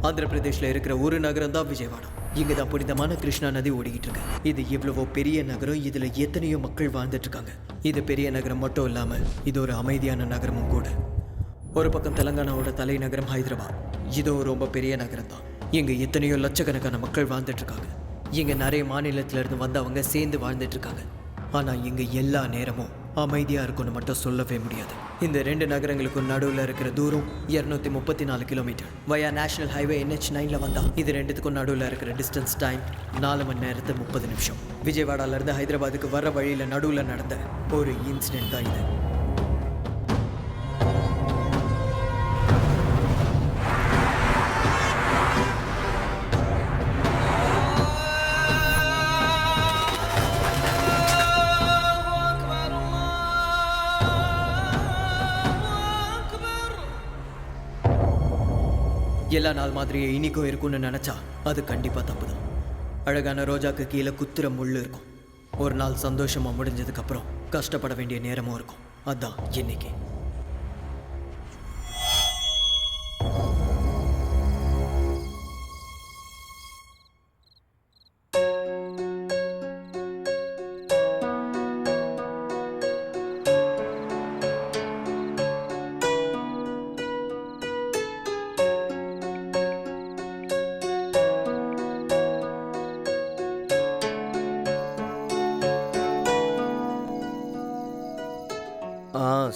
ஆந்திர பிரதேஷ்ல இருக்கிற ஒரு நகரம் தான் விஜயவாடா. இங்க தான் புனிதமான கிருஷ்ணா நதி ஓடிக்கிட்டு இருக்கு. இது இவ்வளவோ பெரிய நகரம், இதுல எத்தனையோ மக்கள் வாழ்ந்துட்டு இருக்காங்க. இது பெரிய நகரம் மட்டும் இல்லாம இது ஒரு அமைதியான நகரமும் கூட. ஒரு பக்கம் தெலங்கானாவோட தலைநகரம் ஹைதராபாத், இதுவும் ரொம்ப பெரிய நகரம் தான். இங்க எத்தனையோ லட்சக்கணக்கான மக்கள் வாழ்ந்துட்டு இருக்காங்க. இங்க நிறைய மாநிலத்துல இருந்து வந்தவங்க சேர்ந்து வாழ்ந்துட்டு இருக்காங்க. ஆனா இங்க எல்லா நேரமும் அமைதியா இருக்கும்னு மட்டும் சொல்லவே முடியாது. இந்த 2 நகரங்களுக்கும் நடுவில் இருக்கிற தூரம் 234 கிலோமீட்டர். வயா நேஷனல் ஹைவே NH9ல வந்தா இது ரெண்டுத்துக்கும் நடுவில் இருக்கிற டிஸ்டன்ஸ் டைம் 4 மணி நேரத்து 30 நிமிஷம். விஜயவாடால இருந்து ஹைதராபாத்துக்கு வர வழியில நடுவில் நடந்த ஒரு இன்சிடென்ட் தான் இது. எல்லா நாள் மாதிரியே இனிக்கும் இருக்கும்னு நினச்சா அது கண்டிப்பாக தப்பு தான். அழகான ரோஜாக்கு கீழே குத்துற முள் இருக்கும். ஒரு நாள் சந்தோஷமாக முடிஞ்சதுக்கப்புறம் கஷ்டப்பட வேண்டிய நேரமும் இருக்கும். அதுதான் இன்னைக்கு.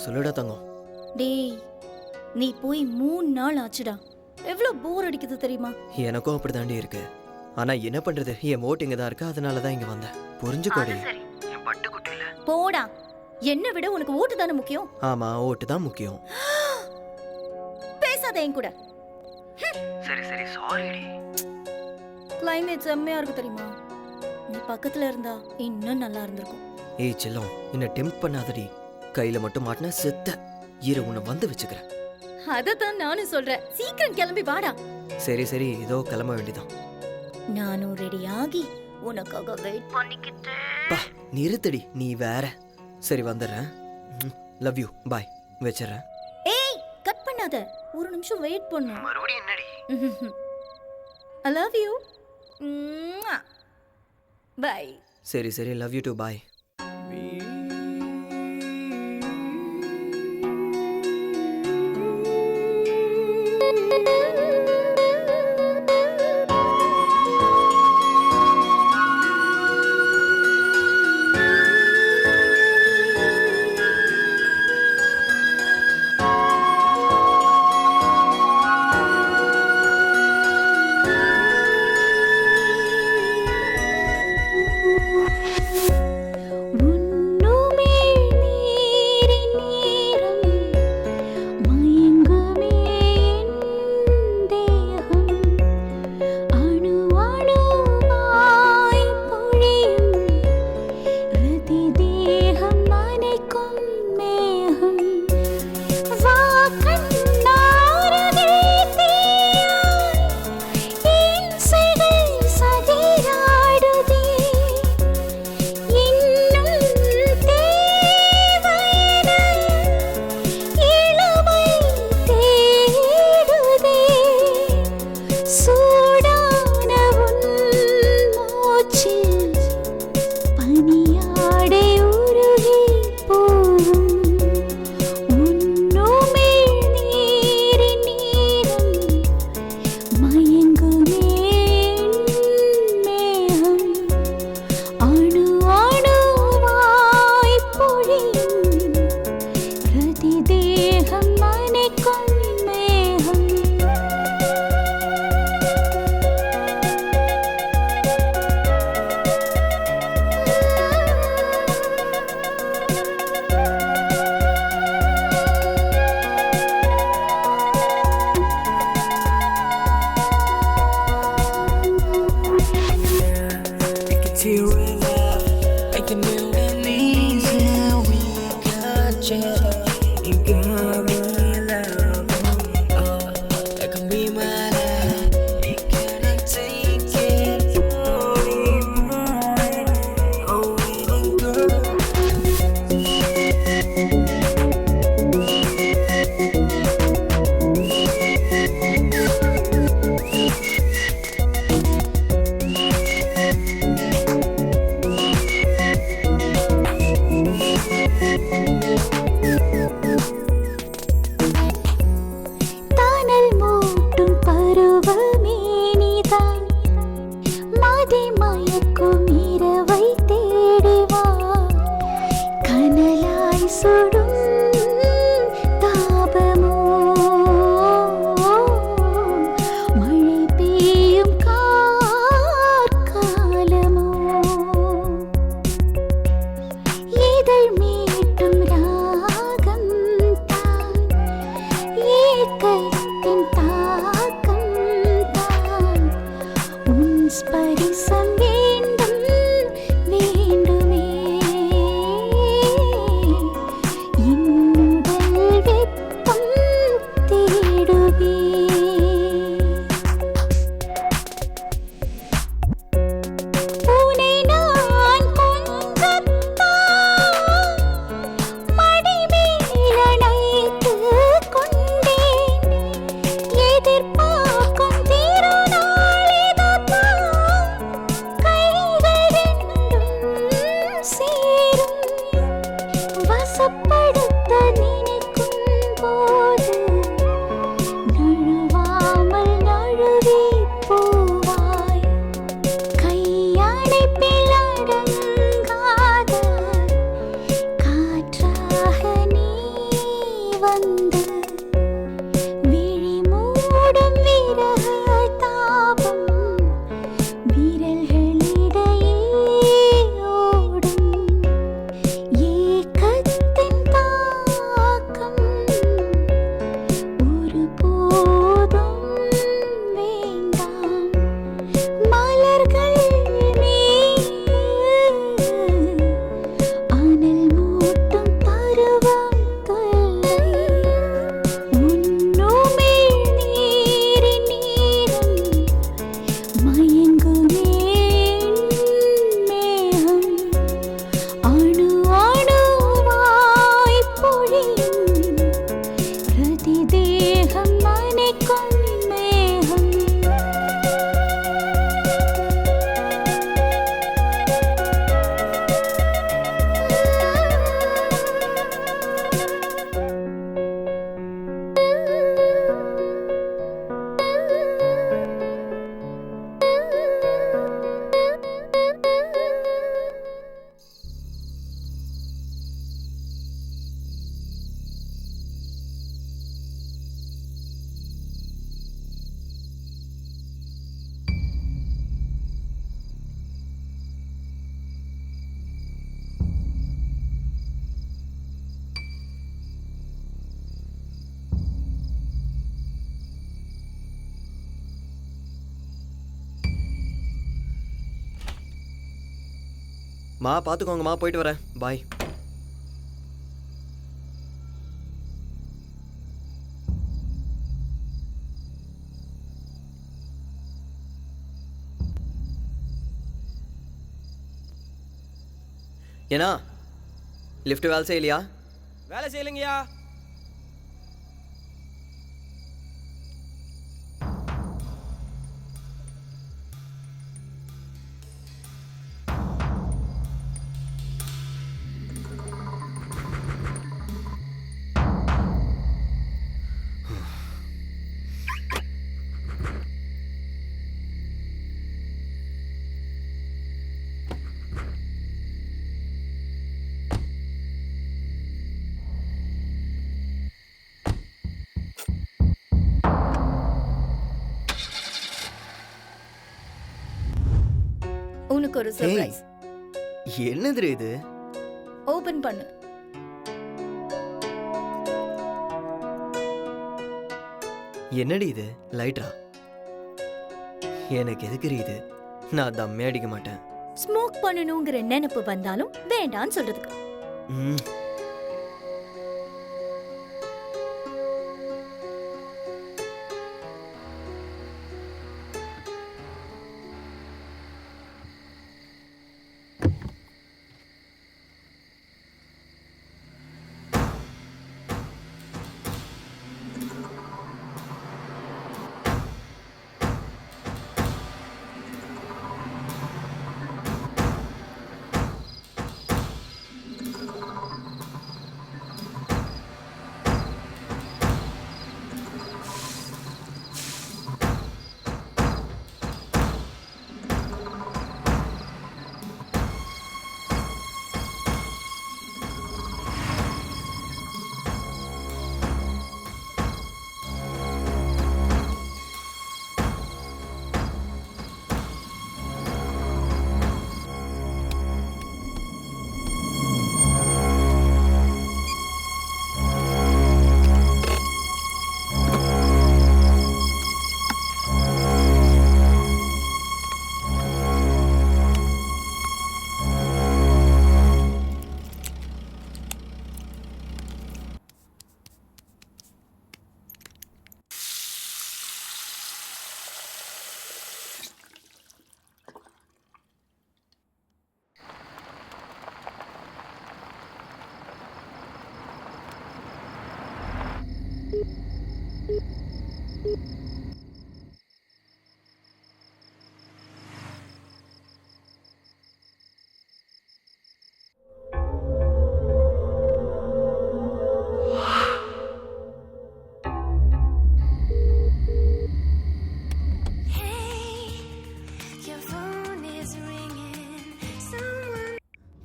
சொல்லுடா தங்கம். டேய், நீ போய் 3 நாள் ஆச்சுடா. எவ்வளவு போர் அடிக்குது தெரியுமா? எனக்கும் அப்படி தாண்டி இருக்கு. ஆனா என்ன பண்றது, என் ஓட்டு இங்க தான் இருக்கு, அதனால தான் இங்க வந்தேன். புரிஞ்சுக்கோடி. என் பட்டுக்குட்டில போடா. என்ன விட உனக்கு ஓட்டு தானே முக்கியம். ஆமா, ஓட்டு தான் முக்கியம். பேசாத என் கூட. சரி சரி, சாரிடி. கிளைமேட் செம்மையா இருக்கு தெரியுமா? நீ பக்கத்துல இருந்தா இன்னும் நல்லா இருந்திருக்கும். ஏய் செல்லம், என்ன டெம்ப்ட் பண்ணாதடி. கையில மட்டும் மாட்டினா செத்த. இரு, உன்னை வந்து வச்சுக்கிறேன். அதத்தான் நானும் சொல்றேன். சீக்கிரம் கிளம்பி வாடா. சரி சரி, இதோ கிளம்ப வேண்டியதான். நானும் ரெடி ஆகி உனக்காக வெயிட் பண்ணிக்கிட்டு. நிறுத்தடி, நீ வேற. சரி வந்துடுறேன். லவ் யூ, பாய். வச்சிடறேன். ஏய், கட் பண்ணாத. ஒரு நிமிஷம் வெயிட் பண்ணு. மறுபடியும் என்னடி? I love you. பை. சரி சரி, லவ் யூ டு, பாய். உன்னோடு ஏக்கத்தின் தாக்கம் தான் உன் ஸ்பரிசம் வேண்டும் வேண்டுமே இன்னுடல் வெப்பம் தேடுவே உனை நான் கொஞ்சத்தான் மடிமேலணைத்துக் கொண்டேன் எதிர்பார்க்கும் திருநாள் இதுதான் கைகள் ரெண்டும் சேரும் வசப்படுத்த நினைக்கும் போது நழுவாமல் நழுவி போவாய் கையணைப்பில் அடங்காத காற்றாக நீ வந்து விழி மூடும் விரக தாபம் விரல்களிடையே ஓடும் ஏக்கத்தின் தாக்கம் ஒருபோதும் வேண்டாம் மலர்கள் மீது அனல் மூட்டும் பருவம் தொல்லை உன்னுமிழ் நீரின் நீரம் மயங்குமே மேகம் அணு அணுவாய் பொழியும் பிரதி தேகம் நனைக்கும் மேகம் மா பார்த்துக்கோங்கம்மா, போயிட்டு வரேன். பாய். ஏன்னா லிஃப்ட் வேலை செய்யலையா? வேலை செய்யலைங்கய்யா. உனக்கு ஒரு சர்ப்ரைஸ். என்னது இது? ஓபன் பண்ணு. என்னடி இது? லைட்டா? எனக்கு எதுக்கு இது? நான் தம்மே அடிக்க மாட்டேன். ஸ்மோக் பண்ணணுங்கிற நினைப்பு வந்தாலும் வேண்டான்னு சொல்றதுக்கு. ம்.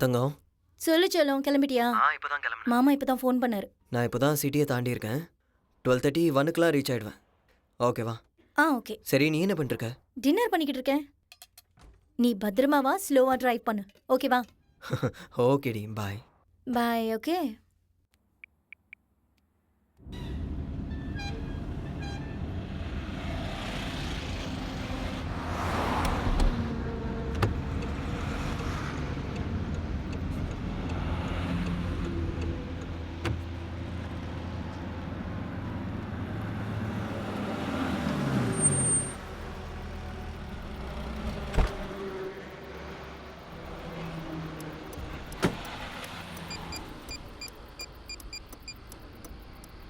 தங்கம் சொல்லு செல்லம், கிளம்பிட்டியா? இப்போ தான் கிளம்புனேன். மாமா இப்பதான் ஃபோன் பண்ணாரு. நான் இப்போ தான் சிட்டியை தாண்டி இருக்கேன். 12:30 1 ரீச் ஆயிடுவேன். ஓகேவா? ஓகே. சரி, நீ என்ன பண்ணிருக்க? டின்னர் பண்ணிக்கிட்டு இருக்கேன். நீ பத்திரமாவா, ஸ்லோவா டிரைவ் பண்ணு. ஓகேவா? ஓகேடி, பாய். பாய். ஓகே.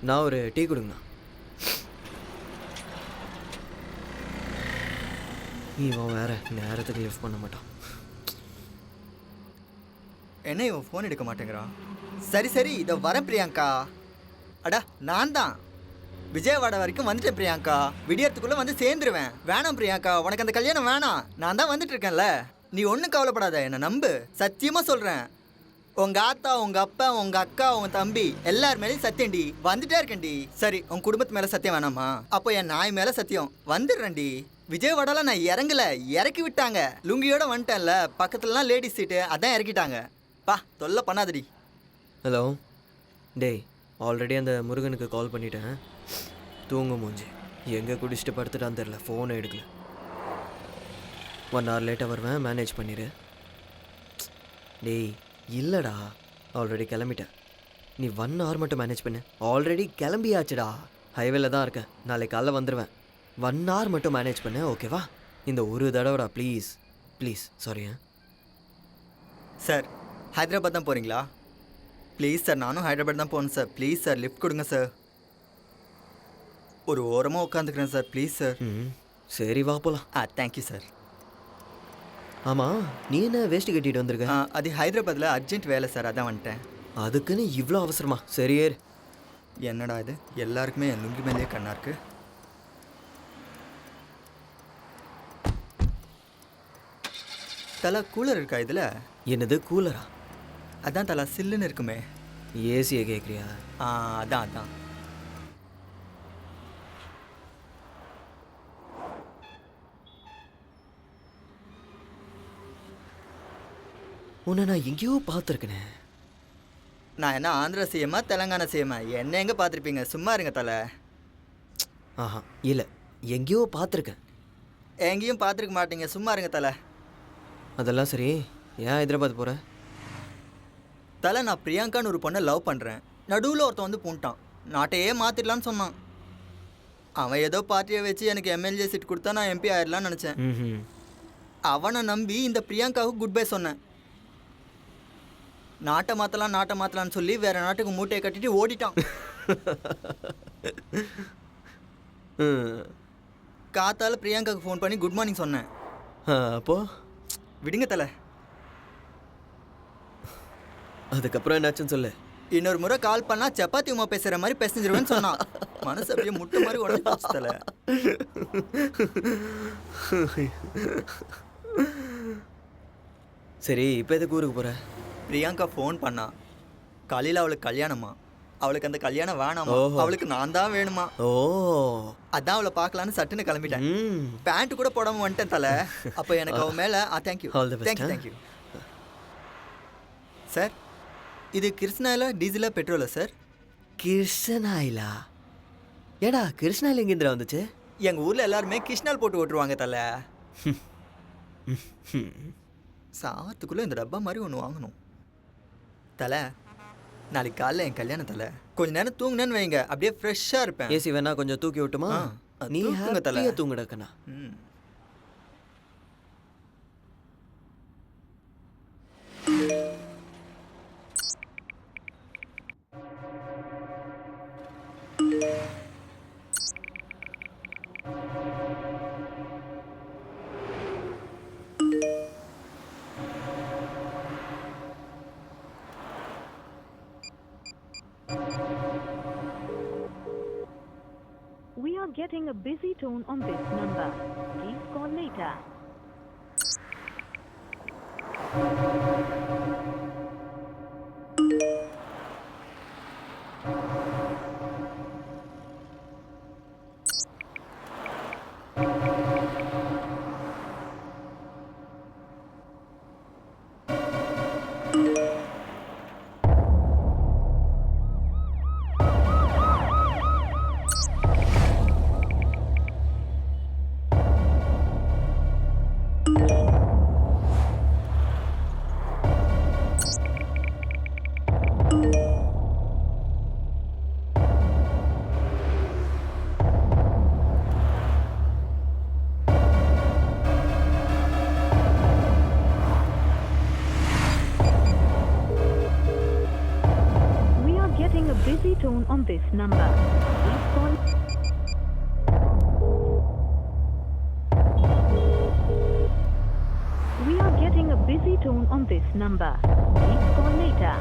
நான் ஒரு டீ கொடுங்கண்ணா. இவன் வேற நேரத்துக்கு லிஃப்ட் பண்ண மாட்டான். என்ன இவன் ஃபோன் எடுக்க மாட்டேங்கிறான்? சரி சரி, இதோ வரேன் பிரியாங்கா. அடா நான் தான் விஜயவாடா வரைக்கும் வந்துட்டேன் பிரியாங்கா. விடியறதுக்குள்ளே வந்து சேர்ந்துருவேன். வேணாம் பிரியாங்கா, உனக்கு அந்த கல்யாணம் வேணாம். நான் தான் வந்துட்டு இருக்கேன்ல, நீ ஒன்றும் கவலைப்படாத, என்னை நம்பு. சத்தியமாக சொல்கிறேன், உங்கள் ஆத்தா, உங்கள் அப்பா, உங்கள் அக்கா, உங்கள் தம்பி எல்லார் மேலேயும் சத்தியம்டி. வந்துட்டே இருக்கேன்டி. சரி, உன் குடும்பத்து மேலே சத்தியம் வேணாமா? அப்போ என் நாய் மேலே சத்தியம். வந்துடுறேன்டி. விஜயவாடால நான் இறங்கல, இறக்கி விட்டாங்க. லுங்கியோட வந்துட்டேன்ல, பக்கத்துலலாம் லேடிஸ் சீட்டு, அதான் இறக்கிட்டாங்க. பா, தொல்லை பண்ணாதடி. ஹலோ டேய், ஆல்ரெடி அந்த முருகனுக்கு கால் பண்ணிட்டேன். தூங்க மூஞ்சி எங்கே குடிச்சிட்டு படுத்துட்டான்னு தெரில, ஃபோனை எடுக்கல. 1 hour லேட்டாக வருவேன், மேனேஜ் பண்ணிடு. டேய் இல்லைடா, ஆல்ரெடி கிளம்பிட்டேன். நீ 1 hour மட்டும் மேனேஜ் பண்ணு. ஆல்ரெடி கிளம்பியாச்சுடா, ஹைவேல தான் இருக்கேன். நாளைக்கு காலைல வந்துடுவேன். 1 hour மட்டும் மேனேஜ் பண்ணு, ஓகேவா? இந்த ஒரு தடவைடா, please please. Sorry. Sir, Hyderabad தான் போகிறீங்களா? ப்ளீஸ் சார், நானும் ஹைதராபாத் தான் போகணும் சார். ப்ளீஸ் சார், லிஃப்ட் கொடுங்க சார். ஒரு ஓரமாக உட்காந்துக்கிறேன் சார், ப்ளீஸ் சார். சரி வா போகலாம். Thank you sir. ஆமாம், நீ என்ன வேஷ்டி கட்டிட்டு வந்திருக்க? அது ஹைதராபாத்தில் அர்ஜென்ட் வேலை சார், அதான் வந்துட்டேன். அதுக்குன்னு இவ்வளோ அவசரமா? சரி ஏறு. என்னடா இது, எல்லாருக்குமே என் லுங்கி மேலேயே கண்ணா இருக்கு. தலா கூலர் இருக்கா இதில்? என்னது கூலரா? அதான் தலா சில்லுன்னு இருக்குமே. ஏசியை கேட்குறியா? அதான் அதான். உன்னை நான் எங்கேயோ பார்த்துருக்கேனே. நான் என்ன ஆந்திரா சிஎம்மா தெலங்கானா சிஎம்மா? என்ன எங்கே பார்த்துருப்பீங்க? சும்மா இருங்க தலை. ஆஹா இல்லை, எங்கேயோ பார்த்துருக்கேன். எங்கேயும் பார்த்துருக்க மாட்டீங்க, சும்மா இருங்க தலை. அதெல்லாம் சரி, ஏன் ஹைதராபாத் போகிற? தலை, நான் பிரியாங்கான்னு ஒரு பொண்ணை லவ் பண்ணுறேன். நடுவில் ஒருத்தன் வந்து பூண்டான், நாட்டையே மாற்றிடலான்னு சொன்னான். அவன் ஏதோ பார்ட்டியை வச்சு எனக்கு எம்எல்ஏ சீட் கொடுத்தா நான் எம்பி ஆயிடலான்னு நினச்சேன். அவனை நம்பி இந்த பிரியாங்காவுக்கு குட் பை சொன்னேன். நாட்டை மாற்றலான்னு சொல்லி வேற நாட்டுக்கு மூட்டையை கட்டிட்டு ஓடிட்டான். காத்தால பிரியாங்காவுக்கு ஃபோன் பண்ணி குட் மார்னிங் சொன்னேன். அப்போ விடுங்க தலை. அதுக்கப்புறம் என்னாச்சுன்னு சொல்லு. இன்னொரு முறை கால் பண்ணா சப்பாத்தி உமா பேசுற மாதிரி பேசிஞ்சிருவேன்னு சொன்னான். மனசு அப்படியே முட்டை மாதிரி உடஞ்சி போச்சு தலை. சரி, இப்போ எதுக்கு ஊருக்கு போகிற? பிரியாங்கா ஃபோன் பண்ணா, காலையில் அவளுக்கு கல்யாணமா. அவளுக்கு அந்த கல்யாணம் வேணாமா, அவளுக்கு நான் தான் வேணுமா. ஓ, அதான் அவளை பார்க்கலான்னு சட்டுன்னு கிளம்பிட்டேன். பேண்ட் கூட போடாம வந்துட்டேன் தலை. அப்போ எனக்கு அவன் மேலே தேங்க்யூ தேங்க்யூ. சார், இது கிருஷ்ணாயிலா டீசலா பெட்ரோலா சார்? கிருஷ்ணாயிலா? ஏடா கிருஷ்ணாயில் எங்கேந்திரா வந்துச்சு? எங்கள் ஊரில் எல்லாருமே கிருஷ்ணால் போட்டு ஓட்டுருவாங்க தலை. சாத்துக்குள்ளே இந்த டப்பா மாதிரி ஒன்று வாங்கணும் தலை. நாளைக்கு காலைல என் கல்யாணம் தலை. கொஞ்ச நேரம் தூங்குனேன்னு வைங்க, அப்படியே ஃப்ரெஷ்ஷாக இருப்பேன். ஏசி வேணா கொஞ்சம் தூக்கி விட்டுமா? நீ தூங்குங்க தலை. தூங்குடக்கண்ணா. We are getting a busy tone on this number. Please call later. this number. Please call. We are getting a busy tone on this number. Please call later.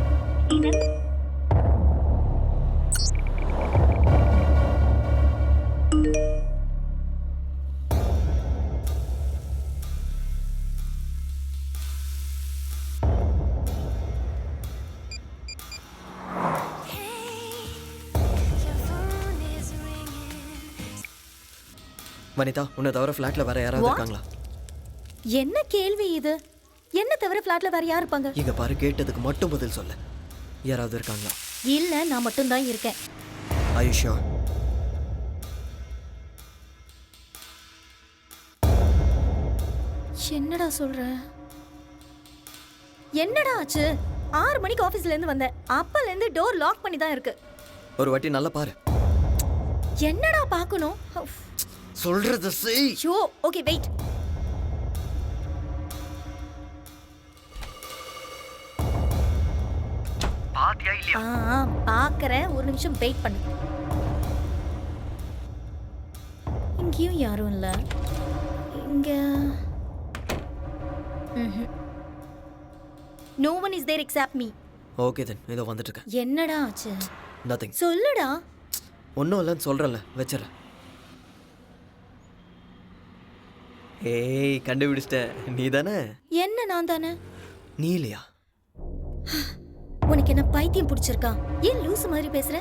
Vanitha, உன்னை தவிர ஃப்ளாட்டில் வேற யாராவது What? இருக்காங்களா? என்ன கேள்வி இது? என்ன தவிர ஃப்ளாட்ல வேற யார் இருப்பாங்க? இங்க பாரு, கேட்டதுக்கு மட்டும் பதில் சொல்லு. யாராவது இருக்காங்களா? இல்ல, நான் மட்டும் தான் இருக்கேன். Are you sure? என்னடா சொல்ற? என்னடா ஆச்சு? 6 மணிக்கு ஆபீஸ்ல இருந்து வந்தேன். அப்பல இருந்து டோர் லாக் பண்ணி தான் இருக்கு. ஒரு வாட்டி நல்லா பாரு. என்னடா பார்க்கணும்? சொல்றத செய். Show, okay wait. பாத்தியா இல்லையா? பார்க்கறேன், ஒரு நிமிஷம் வெயிட் பண்ணு. இங்கேயும் யாரும் இல்ல. இங்க No one is there except me. Okay then, இதோ வந்துட்டு இருக்கேன். என்னடா ஆச்சு? நதிங். சொல்லுடா. ஒன்றும் இல்லைன்னு சொல்கிறேன்ல, வச்சிடறேன். ஏய், கண்டுபிடிச்சிட்ட. நீ தானே? என்ன நான் தானே? நீ இல்லையா? உனக்கு என்ன பைத்தியம் பிடிச்சிருக்கா? ஏன் லூசு மாதிரி பேசுற?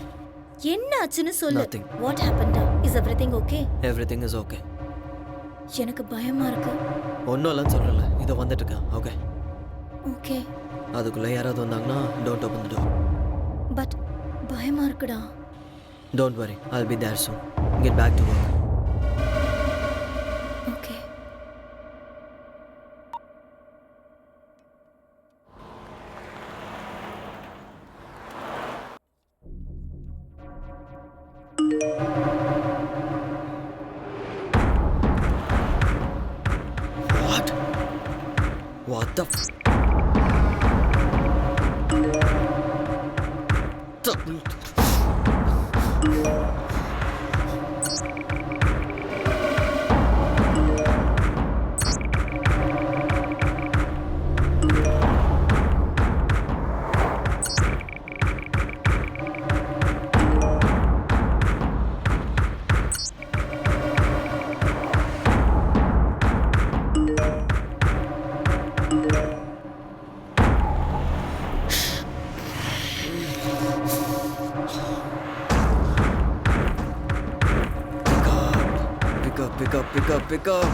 என்ன ஆச்சுன்னு சொல்லு. Nothing. What happened? Is everything okay? Everything is okay. எனக்கு பயமா இருக்கு. ஒன்றும் இல்லைன்னு சொல்கிறேன்ல, இதோ வந்துட்டு இருக்கேன். ஓகே. ஓகே. அதுக்குள்ளே யாராவது வந்தாங்கன்னா don't open the door. But பயமா இருக்குடா. Don't worry, I'll be there soon. Get back to work. Okay. What the pick up.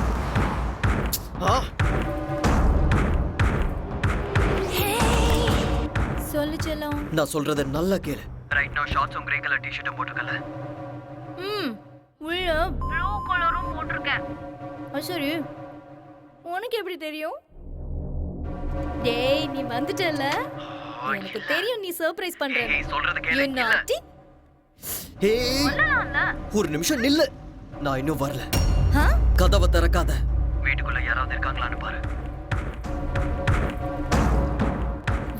சொல்லு செல்லம். நான் சொல்றத நல்லா கேளு. Right now ஷார்ட்ஸும் grey colour டி-ஷர்ட்டும் போட்டுக்கல. உள்ள ப்ளூ கலரும் போட்டிருக்கேன். சரி, உனக்கு எப்படி தெரியும்? டேய், நீ வந்துட்டல. எனக்கு தெரியும் நீ சர்ப்ரைஸ் பண்ற. நீ சொல்றது கேளு. You naughty. ஒரு நிமிஷம் நில்லு. நான் இன்னும் வரல. கதவை திறக்காத. வீட்டுக்குள்ள யாராவது இருக்காங்களான்னு பாரு.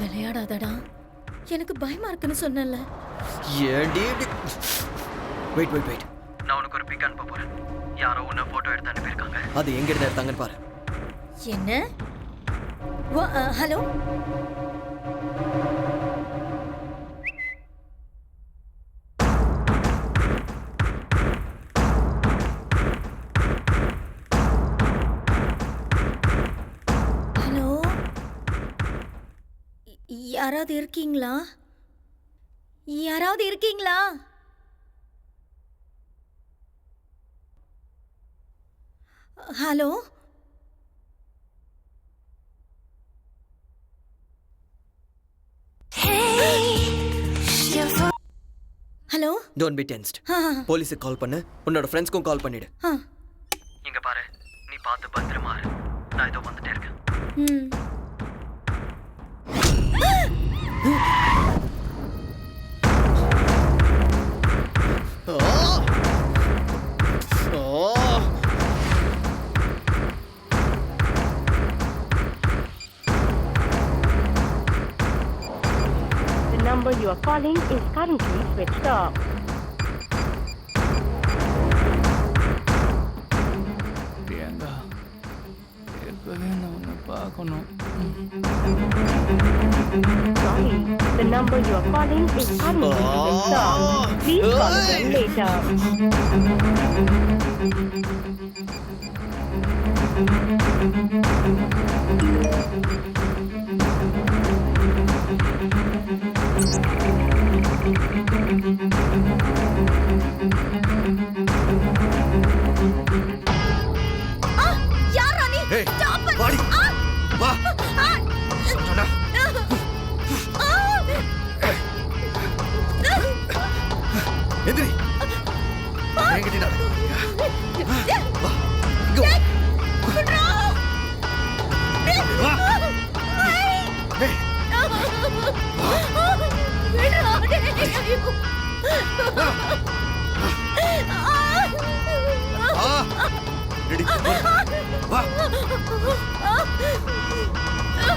விளையாடாதடா. எனக்கு பயமா இருக்குன்னு சொன்னல. ஏண்டி? வெயிட். நான் உனக்கு ஒரு பிக் அனுப்ப போறேன். யாரோ உன்னை போட்டோ எடுத்து அனுப்பியிருக்காங்க. அது எங்க இருந்து எடுத்தாங்கன்னு பாரு. என்ன? ஹலோ. யாராவது இருக்கீங்களா? Hello. Hello. Don't be tensed. போலீஸுக்கு கால் பண்ணு. உன்னோட ஃப்ரெண்ட்ஸ்க்கும் கால் பண்ணிடு. இங்க பாரு, நீ பார்த்து பத்திரமா இரு. நான் இதோ வந்துட்டே இருக்கேன். The number you are calling is currently switched off. பண்ணணும். Sorry, the number you are calling is unavailable, sir. Please call again later. யாரா நீ? ஏய், Stop it. வாடி. வா. சொன்னா. எந்திரி. என்கிட்ட நடக்க வரியா? வா. இங்க வா. வா. ஏய். வா. ரெடி. வா.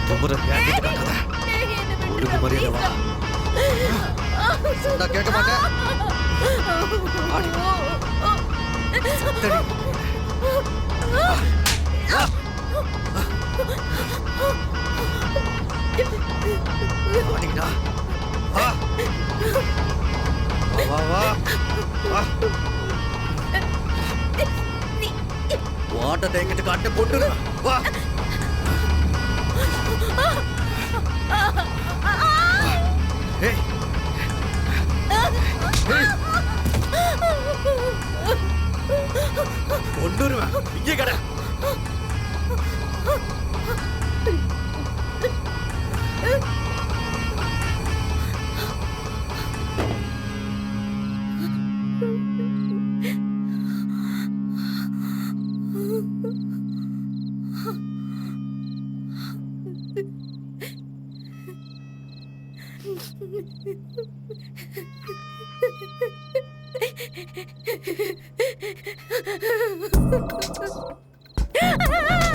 தொம்புற என்கிட்ட நடக்காத. ஒழுங்கு மரியாதை வா. சொன்னா கேட்க மாட்டேன். வாடி. சத்தடி. வா. வா. வாடிடா. வா. வா வா வா. வாட்டத்தை என்கிட்ட காட்ட போட்டு வா. ஏய். ஏய். கொண்டுருவேன். இங்கே கடை.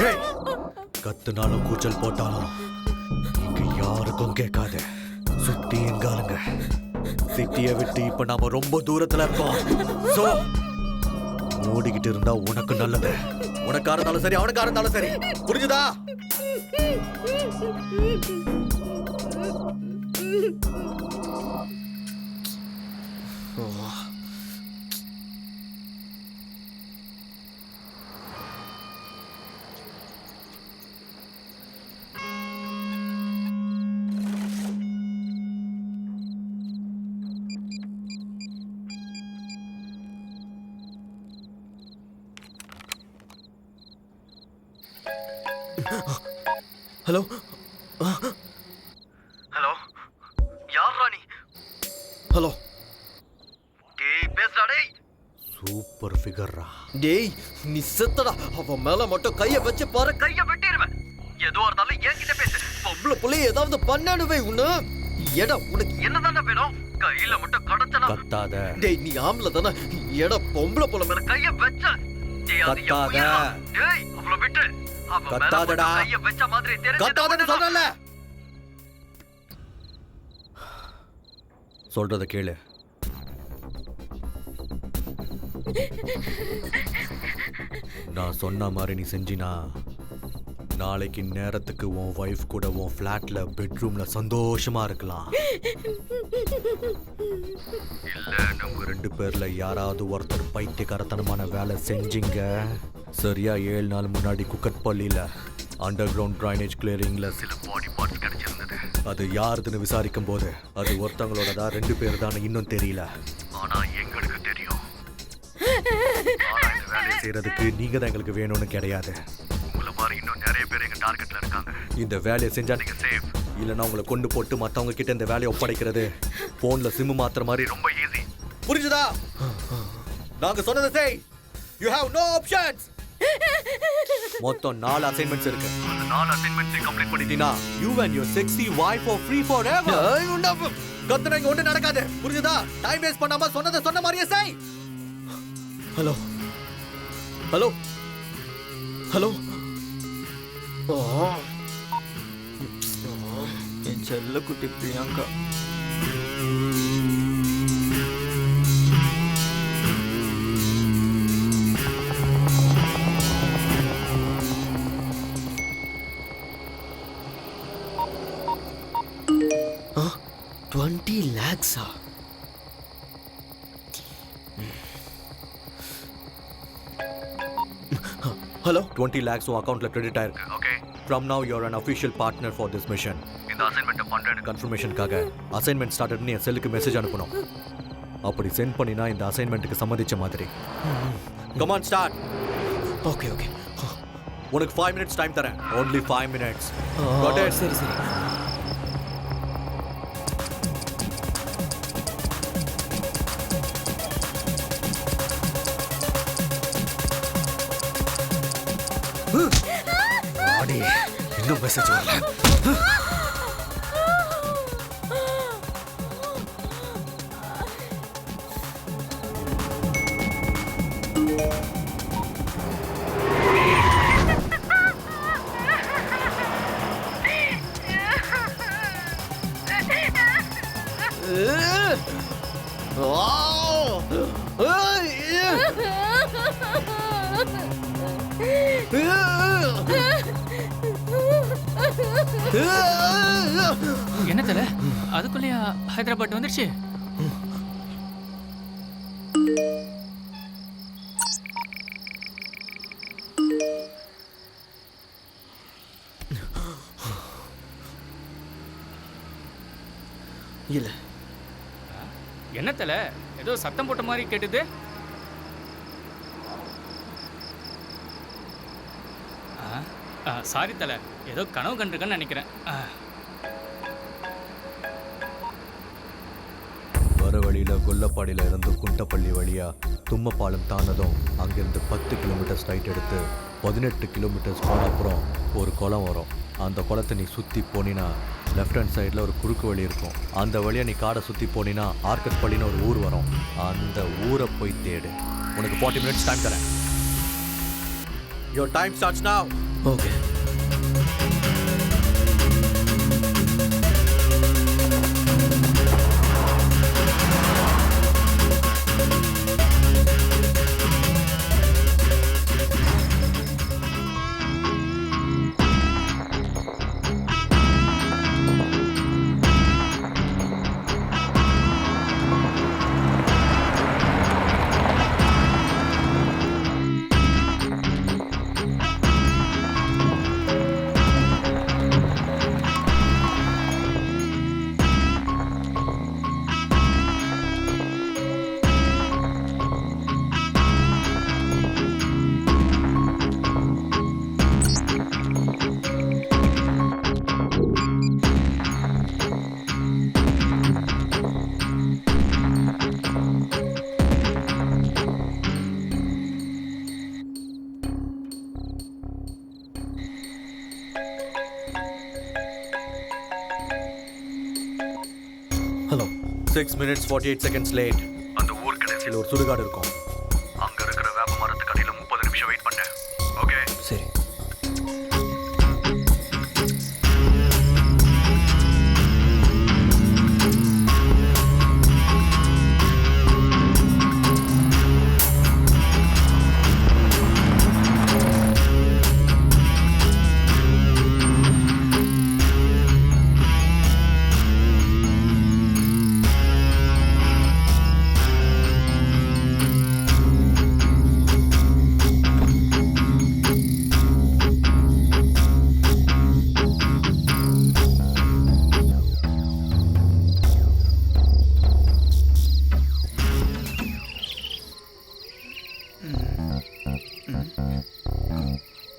ஏய். கத்துனாலும் கூச்சல் போட்டாலும் இங்க யாருக்கும் கேட்காது. சுத்தி எங்காலுங்க. சிட்டியை விட்டு இப்ப நாம ரொம்ப தூரத்துல இருக்கோம். சோ மூடிக்கிட்டு இருந்தா உனக்கு நல்லது. உனக்கா இருந்தாலும் சரி, அவனுக்கா இருந்தாலும் சரி. புரிஞ்சுதா? ஹலோ ஹலோ, யார் ராணி? ஹலோ. டேய் பேசுடா டேய். சூப்பர் ஃபிகர்ரா. டேய் நீ செத்தடா. அவன் மேல மட்டும் கைய வச்சு பாரு. கைய வெட்டிடுவேன். எதுவா இருந்தாலும் என்கிட்ட பேசு. பொம்பளை புள்ளைய ஏதாவது பண்ணானுவே உன்ன. எடா உனக்கு என்னதான்டா வேணும்? கையில மட்டும் கடச்சனா. கத்தாத. டேய் நீ ஆம்பளை தானே. எடா பொம்பளை புள்ள மேல கைய வெச்ச. டேய் அது என் கத்தாத. உயிரா. டேய் அவளை விட்டு. அவ மேல கத்தாதடா. மட்டும் கைய வெச்ச மாதிரி தெரிஞ்சு. கத்தாதன்னு சொல்றல. சொல்றத கேளு. நான் சொன்ன மாதிரி நீ செஞ்சினா நாளைக்கு நேரத்துக்கு உன் வைஃப் கூட உன் ஃபிளாட்ல பெட்ரூம்ல சந்தோஷமா இருக்கலாம். இல்ல நம்ம 2 பேர்ல யாராவது ஒருத்தர் பைத்தியக்காரத்தனமான வேலை செஞ்சீங்க. சரியா 7 நாள் முன்னாடி குக்கட்பள்ளியில அண்டர் கிரவுண்ட் ட்ரைனேஜ் கிளியரிங்ல சில பாடி பார்ட்ஸ் கிடைச்சிருந்தது. அது யாருதுன்னு விசாரிக்கும் போது அது ஒருத்தவங்களோட தான் 2 பேர் தான் இன்னும் தெரியல. ஆனா எங்களுக்கு தெரியும். ஆனா இந்த வேலையை செய்யறதுக்கு நீங்க தான் எங்களுக்கு வேணும்னு கிடையாது. உங்களை மாதிரி இன்னும் நிறைய பேர் எங்க டார்கெட்ல இருக்காங்க. இந்த வேலையை செஞ்சா நீங்க சேஃப். இல்லைன்னா உங்களை கொண்டு போட்டு மற்றவங்க கிட்ட இந்த வேலையை ஒப்படைக்கிறது போன்ல சிம் மாத்துற மாதிரி ரொம்ப ஈஸி. புரிஞ்சுதா? நாங்க சொன்னதை செய். You have no options. மொத்தம் 4 அசைன்மெண்ட்ஸ் இருக்கு. அந்த 4 அசைன்மெண்ட்ஸ் கம்ப்ளீட் பண்ணிட்டீனா you and your sexy wife are free forever. கத்துனங்க ஒண்ணு நடக்காது. புரிஞ்சுதா? டைம் வேஸ்ட் பண்ணாம சொன்னதை சொன்ன மாதிரியே செய். Hello hello hello. என் செல்ல குட்டி பிரியங்கா. லேக்ஸா? ஹலோ, 20 lakhs உன் அக்கௌண்ட்ல கிரெடிட் ஆயிருக்கு. Okay, from now you are an official partner for this mission. இந்த அசைன்மெண்ட்டை பண்றேன்னு கன்ஃபர்மேஷனுக்காக அசைன்மெண்ட் ஸ்டார்டட்னு என் செல்லுக்கு மெசேஜ் அனுப்பணும். அப்படி சென்ட் பண்ணினா இந்த அசைன்மெண்ட்டுக்கு சம்மதிச்ச மாதிரி. Come on, start. Okay okay. உனக்கு 5 minutes டைம் தரேன். only 5 minutes. Got it? சரி சரி. ஆடி, இன்னும் மெசேஜ் வரல. என்ன தல, அதுக்குள்ளேயா ஹைதராபாத் வந்துருச்சு? இல்ல. என்ன தல, ஏதோ சத்தம் போட்ட மாதிரி கேட்டுது. சாரி தல, ஏதோ கனவு கண்டிருக்கேன்னு நினைக்கிறேன். வர வழியில கொல்லப்பாடியில இருந்து குண்டப்பள்ளி வழியா தும்மப்பாலம் தாண்டதும் அங்கிருந்து 10 கிலோமீட்டர் ஸ்ட்ரைட் எடுத்து 18 கிலோமீட்டர்ஸ் போன அப்புறம் ஒரு குளம் வரும். அந்த குளத்தை நீ சுற்றி போனினா லெஃப்ட் ஹேண்ட் சைடில் ஒரு குறுக்கு வழி இருக்கும். அந்த வழியை நீ காடை சுற்றி போனினா ஆர்கட்பள்ளின்னு ஒரு ஊர் வரும். அந்த ஊரை போய் தேடு. உனக்கு 40 minutes டைம் தரேன். Your time starts now. Okay. Hello, 6 minutes 48 seconds late. அந்த ஊர் கடைசியில் ஒரு சுடுகாடு இருக்கும். அங்க இருக்கிற வேப்ப மரத்துக்கு அடியில் 30 நிமிஷம் வெயிட் பண்ணேன். ஓகே சரி.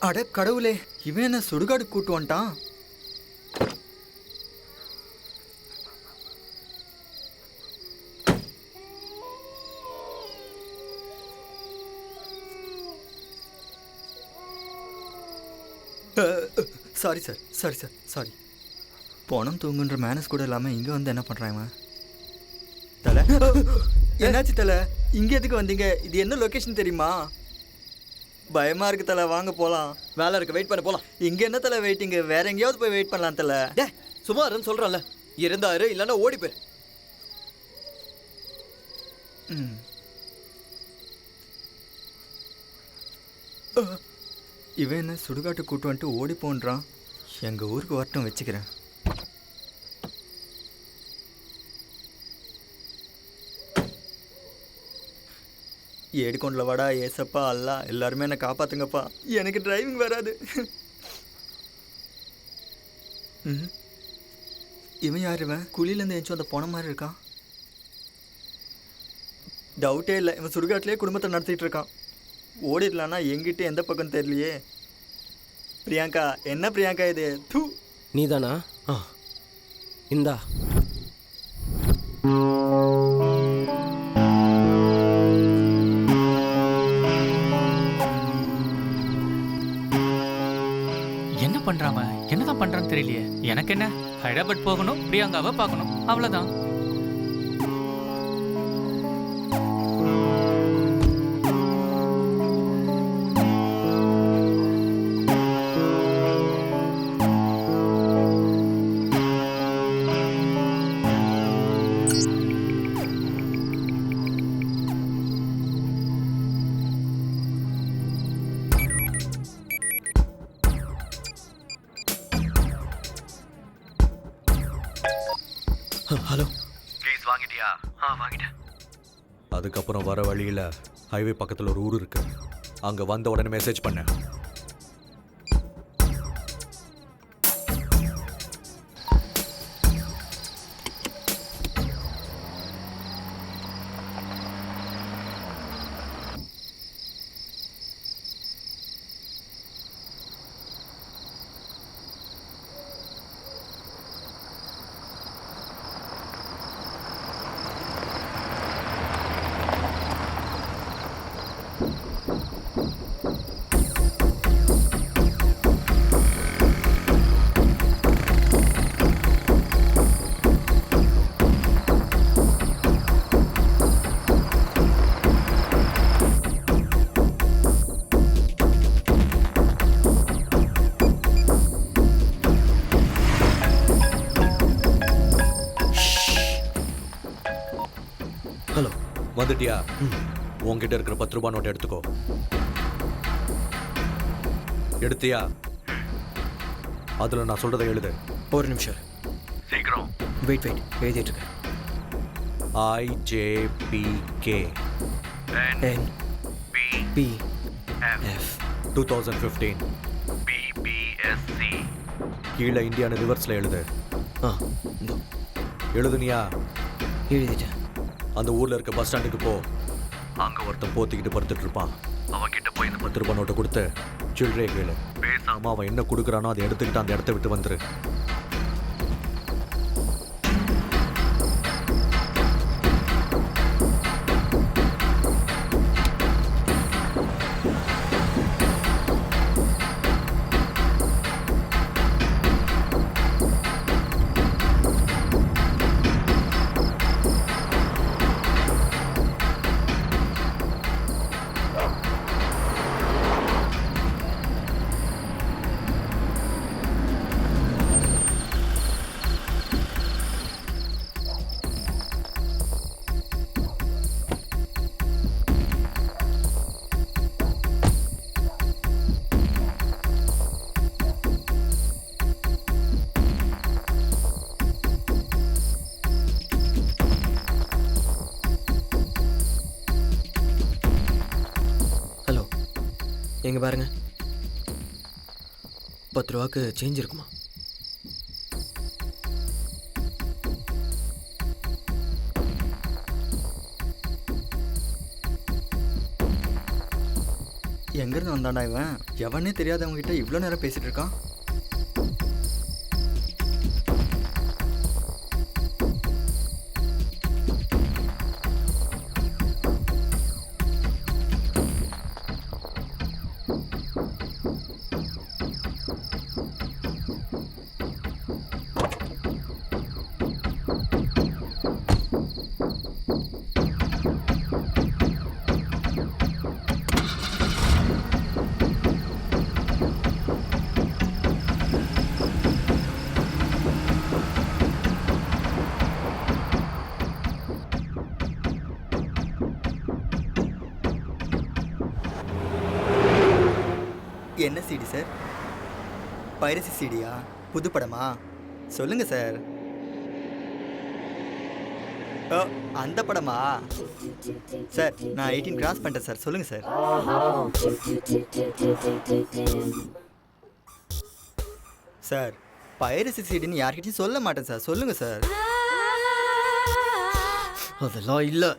அட கடவுளே, இவன் என்ன சுடுகாடு கூட்டு வந்துட்டான்? Sorry sir, sorry sir, sorry. போனம் தூங்குன்ற மேனஸ் கூட இல்லாமல் இங்கே வந்து என்ன பண்ணுறாங்க? தலை, என்னாச்சு தலை? இங்கே எதுக்கு வந்தீங்க? இது என்ன லொக்கேஷன் தெரியுமா? பயமா இருக்கு தலை, வாங்க போகலாம். வேலை இருக்கு, வெயிட் பண்ண போலாம். இங்கே என்ன தலை வெயிட்டிங்க? வேற எங்கேயாவது போய் வெயிட் பண்ணலாம் தலை. டே, சும்மா இருன்னு சொல்கிறேன்ல. இருந்தாரு, இல்லைன்னா ஓடி போயிரு. இவன் என்ன சுடுகாட்டு கூட்டு வந்துட்டு ஓடி போன்றான். எங்கள் ஊருக்கு வரட்டும், வச்சுக்கிறேன். ஏடுகொண்டில் வாடா ஏசப்பா அல்லா எல்லாருமே என்னை காப்பாற்றுங்கப்பா, எனக்கு டிரைவிங் வராது. இவன் யார்? இவன் குழியிலேருந்து எழுந்தும் அந்த போன மாதிரி இருக்கான். டவுட்டே இல்லை, இவன் சுடுகாட்டிலே குடும்பத்தை நடத்திட்டு இருக்கான். ஓடிடலான்னா எங்கிட்ட எந்த பக்கம் தெரியலையே. பிரியங்கா, என்ன பிரியங்கா இது? தூ, நீதானா? இந்தா. என்ன பண்றாம என்னதான் பண்றான்னு தெரியலையே. எனக்கு என்ன, ஹைதராபாத் போகணும், பிரியங்காவை பார்க்கணும், அவ்வளவுதான். ஹலோ. ப்ளீஸ் வாங்கிட்டியா? வாங்கிட்டேன். அதுக்கப்புறம் வர வழியில் ஹைவே பக்கத்தில் ஒரு ஊர் இருக்கு, அங்கே வந்த உடனே மெசேஜ் பண்ணேன். ஹலோ. வந்துட்டியா? உங்ககிட்ட இருக்கிற 10 ரூபாய் நோட்டை எடுத்துக்கோ. எடுத்தியா? அதில் நான் சொல்றதை எழுது. ஒரு நிமிஷம் சீக்கிரம். வெயிட் எழுதிட்டு இருக்கேன். IJPK NPF 2015 BBSC. கீழே இந்தியான்னு ரிவர்ஸில் எழுது. இதோ எழுதுனியா? எழுதிட்டேன். அந்த ஊரில் இருக்க பஸ் ஸ்டாண்டுக்கு போ. அங்கே ஒருத்தன் போத்திக்கிட்டு படுத்துட்டு இருப்பான். அவன்கிட்ட போய் இந்த 10 ரூபாய் நோட்டை கொடுத்து சில்லறையை கேளு. பேசாமல் அவன் என்ன கொடுக்குறானோ அதை எடுத்துக்கிட்டு அந்த இடத்த விட்டு வந்துரு. எங்கே பாருங்க, 10 ரூபாய்க்கு சேஞ்ச் இருக்குமா? எங்கேருந்து வந்தாண்டா இவன்? எவனே தெரியாதவங்ககிட்ட இவ்வளோ நேரம் பேசிகிட்டு இருக்கான். என்ன சிடி சார்? பைரசி சிடியா? புது படமா? சொல்லுங்கள் சார். ஓ அந்த படமா சார்? நான் 18 கிராஸ் பண்ணிட்டேன் சார். சொல்லுங்கள் சார். சார் பைரசி சீடின்னு யார்கிட்டயும் சொல்ல மாட்டேன் சார். சொல்லுங்கள் சார். அதெல்லாம் இல்லை.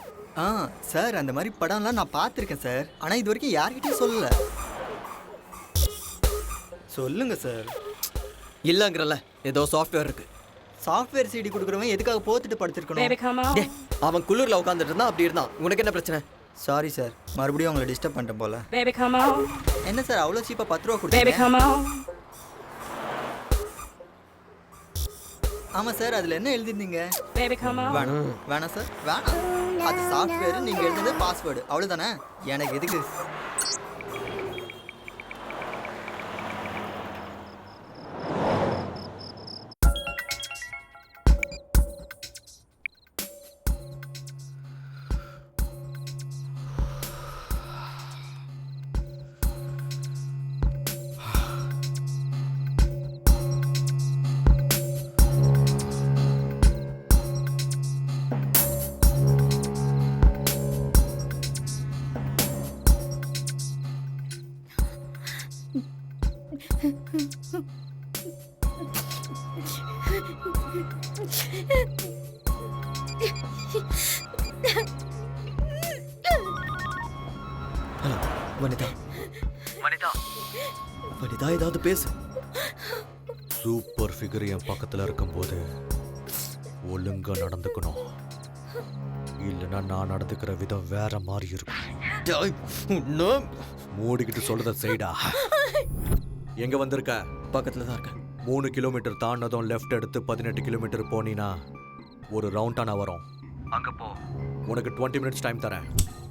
சார் அந்த மாதிரி படம்லாம் நான் பார்த்துருக்கேன் சார். ஆனால் இது வரைக்கும் யார்கிட்டயும் சொல்லலை. சொல்லுங்கள் சார். இல்லைங்கிறல்ல, ஏதோ சாஃப்ட்வேர் இருக்கு. சாஃப்ட்வேர் சிடி கொடுக்குறவன் எதுக்காக போத்துட்டு படுத்திருக்கணும்? Baby, come on. டேய், அவன் குளிரில் உட்காந்துட்டு இருந்தான், அப்படி இருந்தான். உனக்கு என்ன பிரச்சனை? சாரி சார், மறுபடியும் உங்களை டிஸ்டர்ப் பண்ணிட்டேன் போல. Baby, come on. என்ன சார் அவ்வளோ சீப்பாக 10 ரூபா Baby, கொடுத்தீங்க? come on. ஆமாம் சார், அதில் என்ன எழுதிருந்தீங்க? Baby, come on. வேணாம் சார், வேணாம். அது சாஃப்ட்வேர், நீங்கள் எழுதுனது பாஸ்வேர்டு, அவ்வளோதானே. எனக்கு எதுக்கு? ஹலோ வனிதா. வனிதா, வனிதா ஏதாவது பேசு. சூப்பர் ஃபிகர் என் பக்கத்தில் இருக்கும்போது ஒழுங்கா நடந்துக்கணும். இல்லைன்னா நான் நடந்துக்கிற விதம் வேற மாதிரி இருக்கும். டேய், இன்னும் மூடிக்கிட்டு சொல்றத செய்டா. எங்க வந்திருக்க? பக்கத்தில் தான் இருக்கேன். 3 கிலோமீட்டர் தாண்டதும் லெஃப்ட் எடுத்து 18 கிலோமீட்டர் போனீன்னா ஒரு ரவுண்டானா வரும். அங்க போ. உனக்கு 20 மினிட்ஸ் டைம் தரேன்.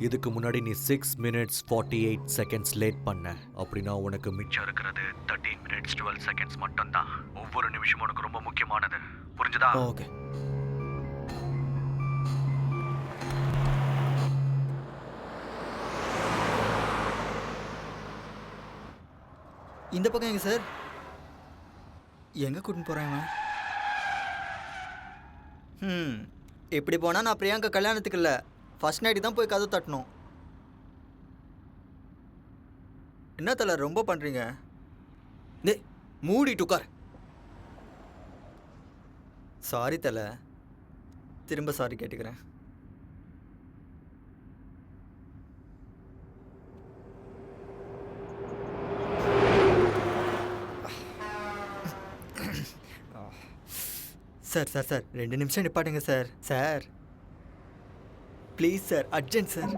இதுக்கு முன்னாடி நீ 6 மினிட்ஸ் 48 செகண்ட்ஸ் லேட் பண்ண. அப்படின்னா உனக்கு மிச்சம் இருக்கிறது 13 மினிட்ஸ் 12 செகண்ட்ஸ் மட்டும்தான். ஒவ்வொரு நிமிஷமும் உனக்கு ரொம்ப முக்கியமானது. புரிஞ்சுதா? ஓகே. இந்த பக்கம் எங்க சார்? எங்கே கூட்டின்னு போகிறேன்? இப்படி போனால் நான் பிரியாங்கா கல்யாணத்துக்கு இல்லை, ஃபர்ஸ்ட் நைட்டு தான் போய் கதவு தட்டணும். என்ன தலை ரொம்ப பண்ணுறீங்க? டேய், மூடிட்டு உட்கார். சாரி தலை, திரும்ப சாரி கேட்டுக்கிறேன். சார் சார் சார் 2 நிமிஷம் நிப்பாட்டுங்க sir. Sir please sir, urgent sir.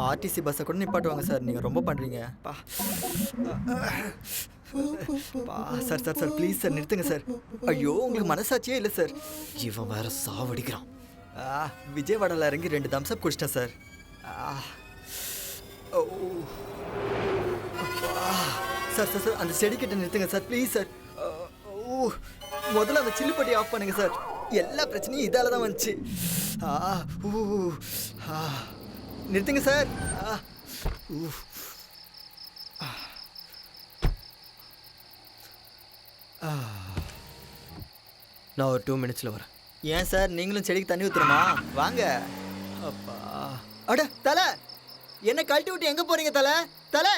RTC பஸ்ஸை கூட நிப்பாட்டுவாங்க சார், நீங்கள் ரொம்ப பண்ணுறீங்க. Sir sir sir please sir நிறுத்துங்க சார். ஐயோ உங்களுக்கு மனசாட்சியே இல்லை சார். இவன் வேற சாவடிக்கிறான். விஜயவாடாவில் இறங்கி 2 தம்ஸ்அப் குடிச்சிட்டேன் சார். ஓ சார் சார் சார் அந்த செடி கிட்ட நிறுத்துங்க சார் ப்ளீஸ் சார். ஓ முதல்ல அந்த சில்லுப்பட்டி ஆஃப் பண்ணுங்க சார். எல்லா பிரச்சனையும் இதால தான் வந்துச்சு. நிறுத்துங்க சார். நான் ஒரு 2 மினிட்ஸில் வரேன். ஏன் சார் நீங்களும் செடிக்கு தண்ணி ஊற்றுறமா? வாங்க. அப்பா அட தலை, என்ன கழட்டி விட்டு எங்கே போகிறீங்க தலை? தலை,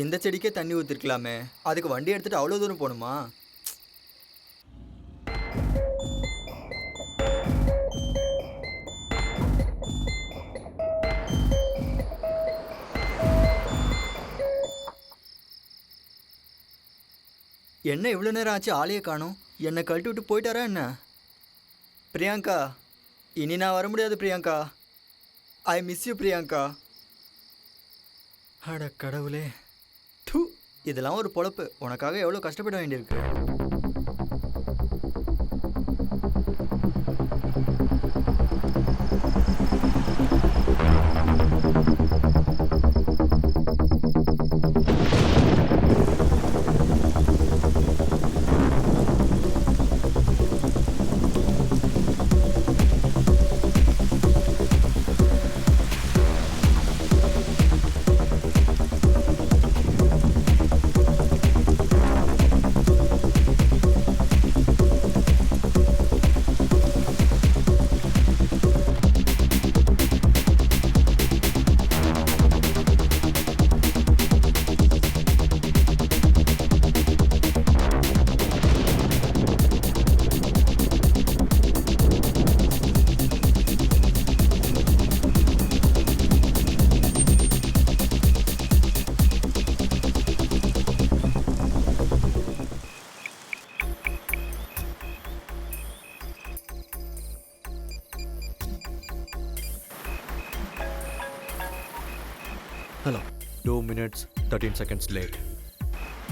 இந்த செடிக்கே தண்ணி ஊற்றிருக்கலாமே, அதுக்கு வண்டி எடுத்துகிட்டு அவ்வளோ தூரம் போகணுமா? என்ன இவ்வளோ நேரம் ஆச்சு, ஆளையே காணோம். என்னை கழட்டி விட்டு போயிட்டாரா என்ன? பிரியாங்கா, இனி நான் வர முடியாது Priyanka. I miss you Priyanka. அட கடவுளே, இதெல்லாம் ஒரு பொழப்பு. உனக்காக எவ்வளோ கஷ்டப்பட வேண்டியிருக்கு. Hello 2 minutes 13 seconds late.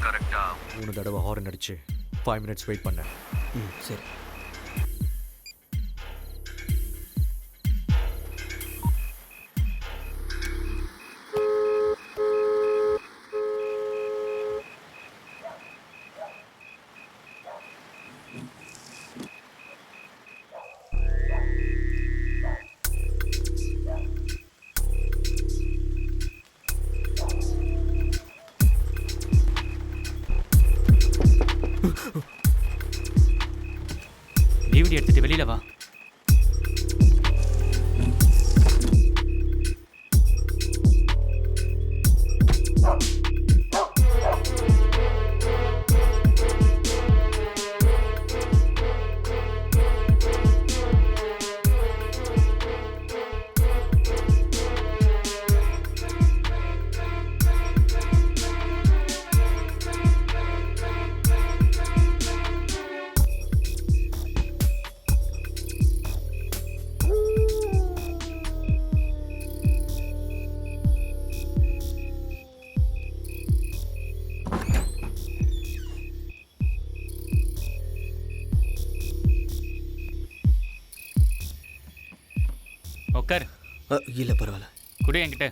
கரெக்டாக 3 தடவை ஹார்ன் அடிச்சு 5 minutes வெயிட் பண்ணேன். ம் சரி. டிவிடி எடுத்துட்டு வெளியில வா. உட்கார். இல்லை பரவாயில்ல. குடு என்கிட்ட.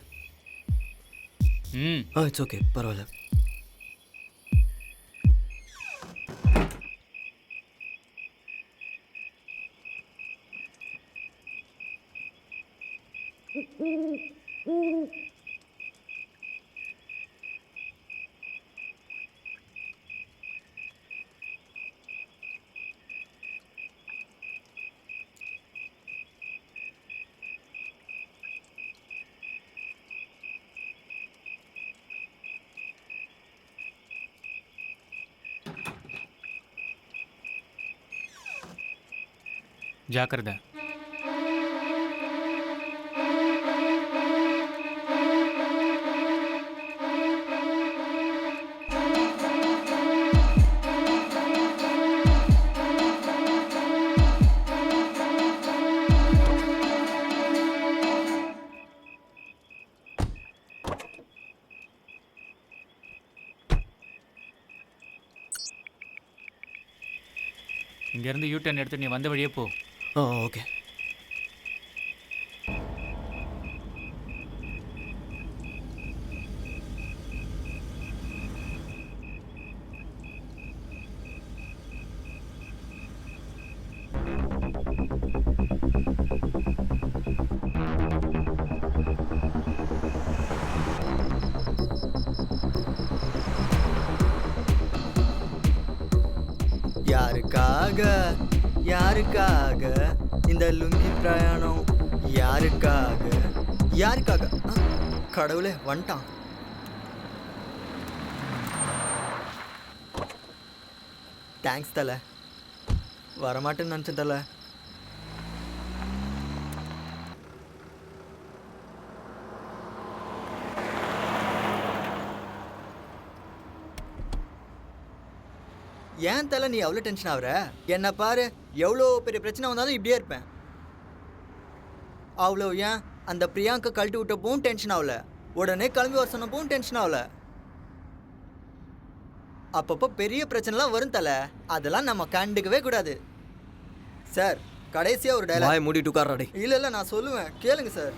ம் இட்ஸ் ஓகே, பரவாயில்ல. ஜாக்கிரதை. இங்கேருந்து யூ டர்ன் எடுத்து நீ வந்த வழியே போ. ஓகே. யாருக்காக இந்த லுங்கி பிரயாணம்? யாருக்காக? கடவுளே வந்துட்டான். தேங்க்ஸ் தலை. வரமாட்டேன்னு நினச்சேன் தலை. ஏன் தலை நீ அவ்வளோ டென்ஷன் ஆகுற? என்ன பாரு, எவ்வளோ பெரிய பிரச்சனை வந்தாலும் இப்படியே இருப்பேன். அவ்வளோ ஏன் அந்த பிரியாங்கா கழட்டி விட்டப்பவும் டென்ஷன் ஆகல, உடனே கிளம்பி வர சொன்னப்பவும் டென்ஷன் ஆகல. அப்பப்போ பெரிய பிரச்சனைலாம் வரும் தலை, அதெல்லாம் நம்ம கண்டுக்கவே கூடாது. சார் கடைசியாக ஒரு டைலாக். மூடிட்டு உட்கார்றாடே. இல்லை நான் சொல்லுவேன், கேளுங்க சார்.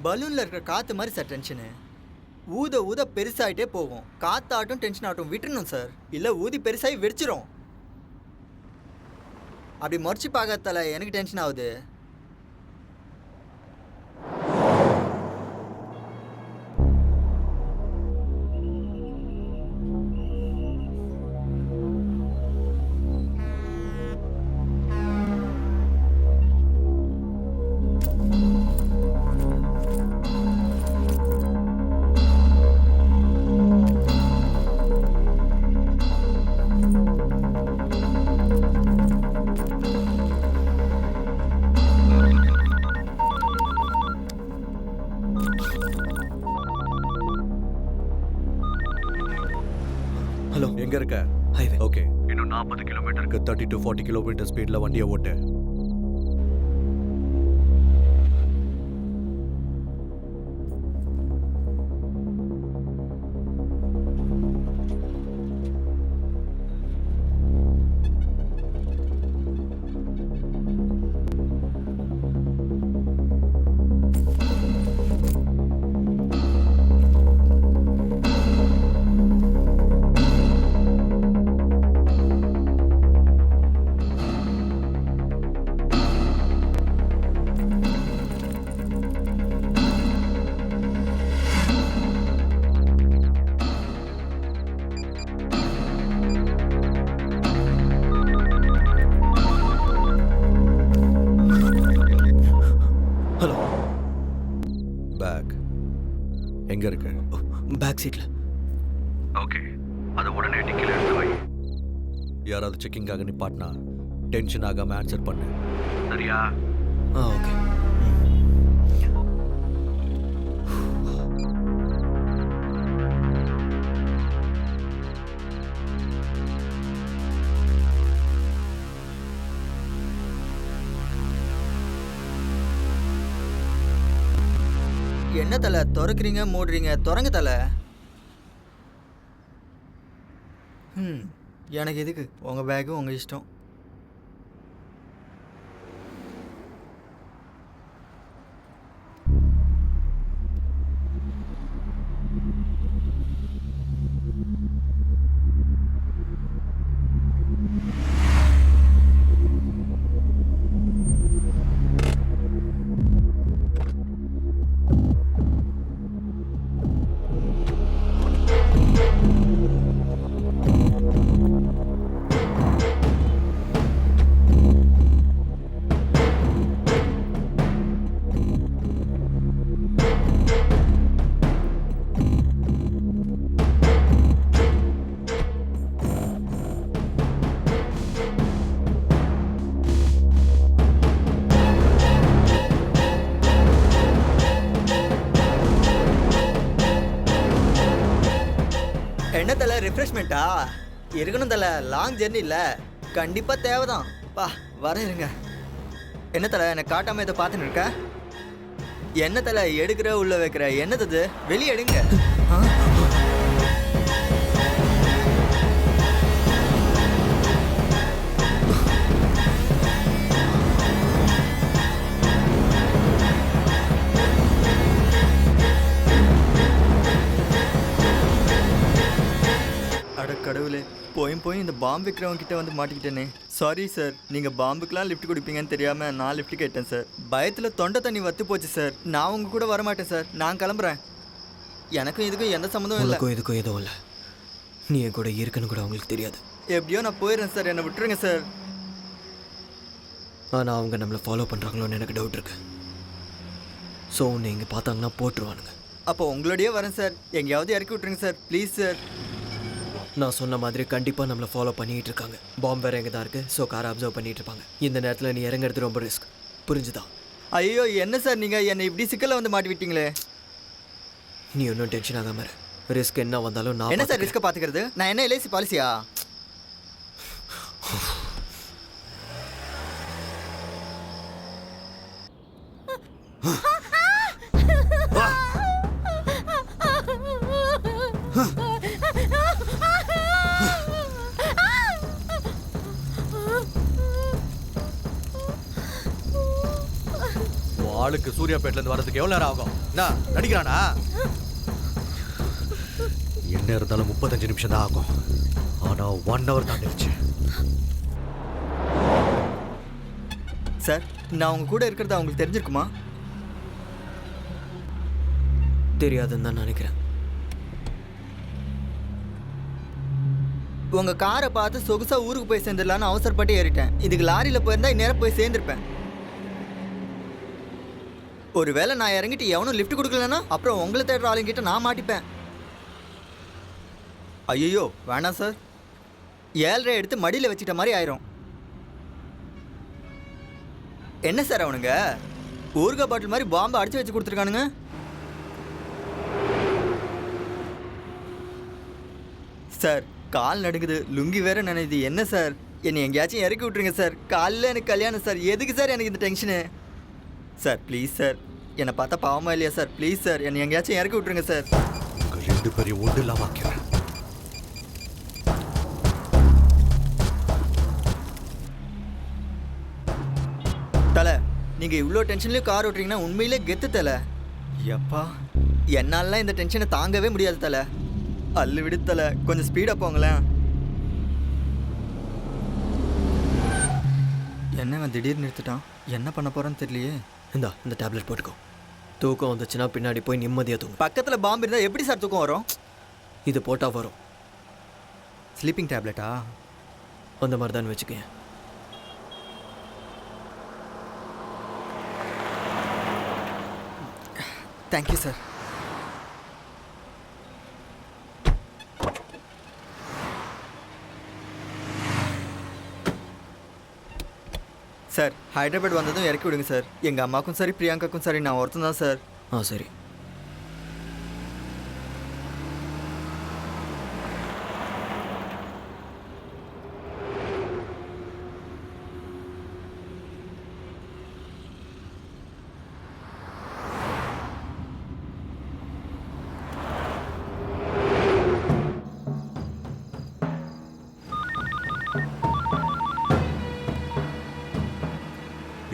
பலூனில் இருக்கிற காற்று மாதிரி சார் டென்ஷனு. ஊத பெருசாகிட்டே போகும். காத்தாட்டும் டென்ஷன் ஆகட்டும் விட்டுறணும் சார், இல்லை ஊதி பெருசாகி வெடிச்சிரும். அப்படி மறைச்சி பார்க்கறதால எனக்கு டென்ஷன் ஆகுது. ஹலோ, எங்க இருக்க? ஹைவே. ஓகே, இன்னும் 40 கிலோமீட்டருக்கு 30 to 40 கிலோமீட்டர் ஸ்பீடில் வண்டியை ஓட்டு. எங்கே இருக்கு? பேக் சீட்டில். ஓகே, அதை உடனே டிக்கில எடுத்து வை. யாராவது செக்கிங்காக நிப்பாட்டினா டென்ஷன் ஆகாமல் ஆன்சர் பண்ணு, சரியா? ஓகே. என்ன தலை திறக்கிறீங்க மூடுறீங்க? திறங்க தலை. எனக்கு எதுக்கு உங்கள் பேக்கு உங்கள் இஷ்டம். என்ன தலை ரிஃப்ரெஷ்மெண்ட்டா? இருக்கணும் தலை, லாங் ஜெர்னி இல்லை, கண்டிப்பாக தேவைதான். பா வர இருங்க. என்ன தலை என்னை காட்டாமல் இதை பார்த்துன்னு இருக்க? என்ன தலை எடுக்கிற உள்ள வைக்கிற? என்னது வெளியே எடுங்க. கடவுளே, போய் இந்த பாம்பு விற்கிறவங்க கிட்ட வந்து மாட்டிக்கிட்டேனே. சாரி சார், நீங்கள் பாம்புக்கெலாம் லிஃப்ட் கொடுப்பீங்கன்னு தெரியாமல் நான் லிஃப்ட் கேட்டேன் சார். பயத்தில் தொண்டை தண்ணி வத்து போச்சு சார். நான் உங்க கூட வரமாட்டேன் சார், நான் கிளம்புறேன். எனக்கும் இதுக்கும் எந்த சம்மந்தமும் இல்லை. இதுக்கும் எதுவும் இல்லை. நீ என் கூட இருக்குன்னு கூட அவங்களுக்கு தெரியாது. எப்படியோ நான் போயிடுறேன் சார், என்னை விட்டுருங்க சார். ஆனால் அவங்க நம்மளை ஃபாலோ பண்ணுறாங்களோன்னு எனக்கு டவுட் இருக்கு. ஸோ உன்னை இங்கே பார்த்தாங்கன்னா போட்டுருவானுங்க. அப்போ உங்களோடய வரேன் சார், எங்கேயாவது இறக்கி விட்டுருங்க சார் ப்ளீஸ் சார். நான் சொன்ன மாதிரி கண்டிப்பாக நம்மளை ஃபாலோ பண்ணிகிட்டு இருக்காங்க. பாம்பு வேறு எங்கே தான் இருக்குது. ஸோ காரை அப்சர்வ் பண்ணிகிட்டு இருப்பாங்க. இந்த நேரத்தில் நீ இறங்குறது ரொம்ப ரிஸ்க், புரிஞ்சுதா? ஐயோ என்ன சார் நீங்கள் என்னை இப்படி சிக்கலில் வந்து மாட்டி விட்டீங்களே. நீ ஒன்றும் டென்ஷன் ஆகாம ரிஸ்க் என்ன வந்தாலும் நான் என்ன சார் ரிஸ்க்கை பார்த்துக்கிறது? நான் என்ன எல்ஐசி பாலிசியா? ஆளுக்கு சூர்யாபேட்ல இருந்து வரதுக்கு எவ்வளவு நேரம் ஆகும்? என்ன நடிக்கிறானா? என்ன இருந்தாலும் 35 நிமிஷம் தான் ஆகும். ஆனா 1 hour தாண்டிடுச்சு. சார் நான் உங்க கூட இருக்கிறது அவங்களுக்கு தெரிஞ்சிருக்குமா? தெரியாதுன்னு தான் நினைக்கிறேன். உங்க காரை பார்த்து சொகுசா ஊருக்கு போய் சேர்ந்துடலான்னு அவசரப்பட்டு ஏறிட்டேன். இதுக்கு லாரியில் போயிருந்தா இந்நேரம் போய் சேர்ந்துருப்பேன். ஒருவேளை நான் இறங்கிட்டு எவனும் லிஃப்ட் கொடுக்கலன்னா அப்புறம் உங்களை தேடுற ஆளுங்கிட்ட நான் மாட்டிப்பேன். ஐயோ வேணாம் சார், 7.5 எடுத்து மடியில் வச்சுட்ட மாதிரி ஆயிரும். என்ன சார் அவனுங்க ஊறுகாய் பாட்டில் மாதிரி பாம்பை அடிச்சு வச்சு கொடுத்துருக்கானுங்க. சார் கால் நடுங்குது, லுங்கி வேற நினைது. என்ன சார் என்னை எங்கேயாச்சும் இறக்கி விட்டுருங்க சார். காலையில் எனக்கு கல்யாணம் சார், எதுக்கு சார் எனக்கு இந்த டென்ஷனு? சார் ப்ளீஸ் சார், என்னை பார்த்தா பாவமா இல்லையா சார்? ப்ளீஸ் சார் என்னை எங்கேயாச்சும் இறக்கி விட்டுருங்க சார். உங்கள் 2 பேரையும் ஒன்று இல்லாம ஆக்கிறேன். தலை நீங்கள் இவ்வளோ டென்ஷன்லேயும் கார் ஓட்டுறீங்கன்னா உண்மையிலே கெத்து தலை. எப்பா என்னாலலாம் இந்த டென்ஷனை தாங்கவே முடியாது தலை. அல்லு விடு தலை, கொஞ்சம் ஸ்பீடாக போங்களேன். என்னங்க திடீர்னு நிறுத்திட்டான், என்ன பண்ண போகிறான்னு தெரியலையே. இந்த டேப்லெட் போட்டுக்கோ. தூக்கம் வந்துச்சுன்னா பின்னாடி போய் நிம்மதியாக தூங்கும். பக்கத்தில் பாம்பு இருந்தால் எப்படி சார் தூக்கம் வரும்? இது போட்டால் வரும். ஸ்லீப்பிங் டேப்லெட்டா? அந்த மாதிரி தான் வச்சுக்கேன். Thank you sir. சார் ஹைதராபாத் வந்ததும் இறக்கி விடுங்க சார். எங்கள் அம்மாக்கும் சரி பிரியாங்காக்கும் சரி நான் ஒருத்தன் தான் சார். சரி.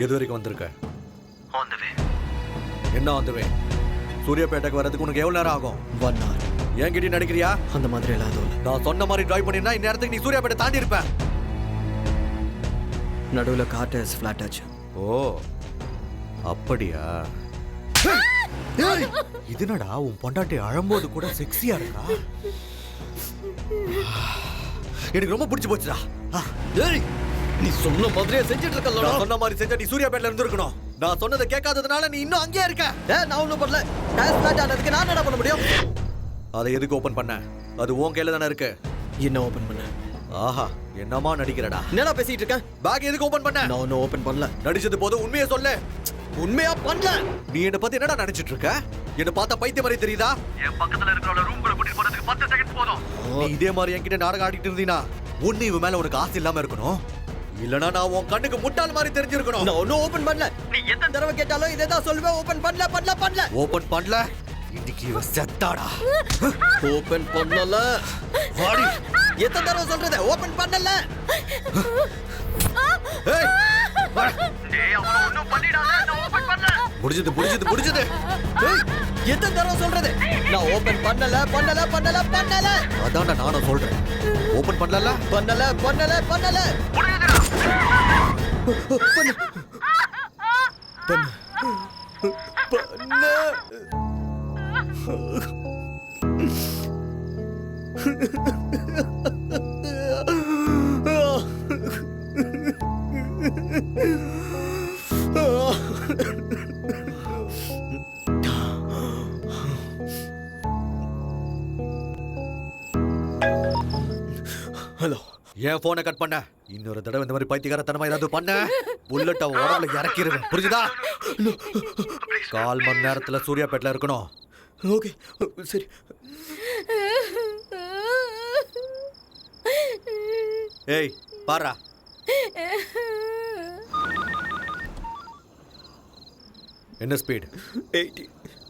எது வரைக்கும் வந்திருக்க? என்ன வந்துவே? சூர்யாபேட்டைக்கு வரதுக்கு உனக்கு எவ்வளவு நேரம் ஆகும்? 1 hour. ஏன் கிட்ட நடிக்கிறியா? அந்த மாதிரி எல்லாம் அதுவும் இல்லை. நான் சொன்ன மாதிரி டிரைவ் பண்ணிருந்தா இந்த இடத்துக்கு நீ சூர்யாபேட்டை தாண்டி இருப்ப. நடுவில் கார் டயர்ஸ் ஃப்ளாட் ஆச்சு. ஓ அப்படியா? இதுனடா உன் பொண்டாட்டி அழும்போது கூட செக்ஸியா இருக்கா? எனக்கு ரொம்ப பிடிச்சு போச்சுடா. ஏய் நீ சொன்ன மாதிரியே செஞ்சுட்டு இருக்கல. நான் சொன்ன மாதிரி செஞ்சா நீ சூர்யாபேட்ல இருந்திருக்கணும். நான் சொன்னதை கேட்காததுனால நீ இன்னும் அங்கேயே இருக்க. நான் ஒன்றும் பண்ணல. டயர்ஸ் ஃப்ளாட் ஆனதுக்கு நான் என்ன பண்ண முடியும்? அதை எதுக்கு ஓபன் பண்ண? அது உன் கையில தானே இருக்கு. என்ன ஓபன் பண்ண? ஆஹா என்னமா நடிக்கிறடா? என்னடா பேசிட்டு இருக்க? பேக் எதுக்கு ஓபன் பண்ண? நான் ஒன்றும் ஓபன் பண்ணல. நடிச்சது போது உண்மையை சொல்லு. உண்மையா பண்ணல. நீ என்ன பத்தி என்னடா நினைச்சிட்டு இருக்க? என்ன பார்த்தா பைத்திய மாதிரி தெரியுதா? என் பக்கத்துல இருக்கிறவள ரூம்குள்ள கூட்டிட்டு போறதுக்கு 10 செகண்ட் போதும். நீ இதே மாதிரி என்கிட்ட நாடகம் ஆடிட்டு இருந்தீனா ஒண்ணு இவ மேல உனக்கு ஆசை இல்லாம இருக்கணும், இல்லனா நான் உன் கண்ணுக்கு முட்டாள் மாதிரி தெரிஞ்சிருக்கணும். நான் ஒன்றும் ஓபன் பண்ணல. நீ எத்தனை தடவை கேட்டாலும் இதே தான் சொல்லுவேன். ஓபன் பண்ணல. ஓபன் பண்ணல. இன்னைக்கு இவ செத்தாடா. ஓபன் பண்ணல. வாடி. எத்தனை தடவை சொல்றது? ஓபன் பண்ணல. ஏய் டேய் அவன ஒண்ணும் பண்ணிடாத. நான் ஓபன் பண்ணல. முடிஞ்சது. ஏய் எத்தனை தடவை சொல்றது? நான் ஓபன் பண்ணல. அதான்டா நானும் சொல்றேன். ஓபன் பண்ணல. பண்ணல. ஹலோ. என் போனை கட் பண்ண. இன்னொரு தடவை இந்த மாதிரி பைத்தியக்காரத்தனமா ஏதாவது பண்ண புல்லட் அவன் உடம்புல இறக்கிடுவேன். புரிஞ்சுதா? 1/4 மணி நேரத்துல சூர்யாபேட்ல இருக்கணும். ஓகே சரி. ஏய் பாரா. என்ன ஸ்பீட்? 80.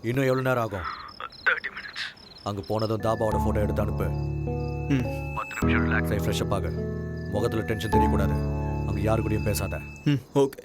இன்னும் எவ்வளவு நேரம் ஆகும்? 30 minutes. அங்க போனதும் தாபாவோட போட்டோ எடுத்து அனுப்பு. 10 நிமிஷம் ரிலாக்ஸ் ஆகி ஃப்ரெஷ் அப் ஆகு. முகத்துல டென்ஷன் தெரியக்கூடாது. அங்க யாரு கூடயும் பேசாத. ஓகே.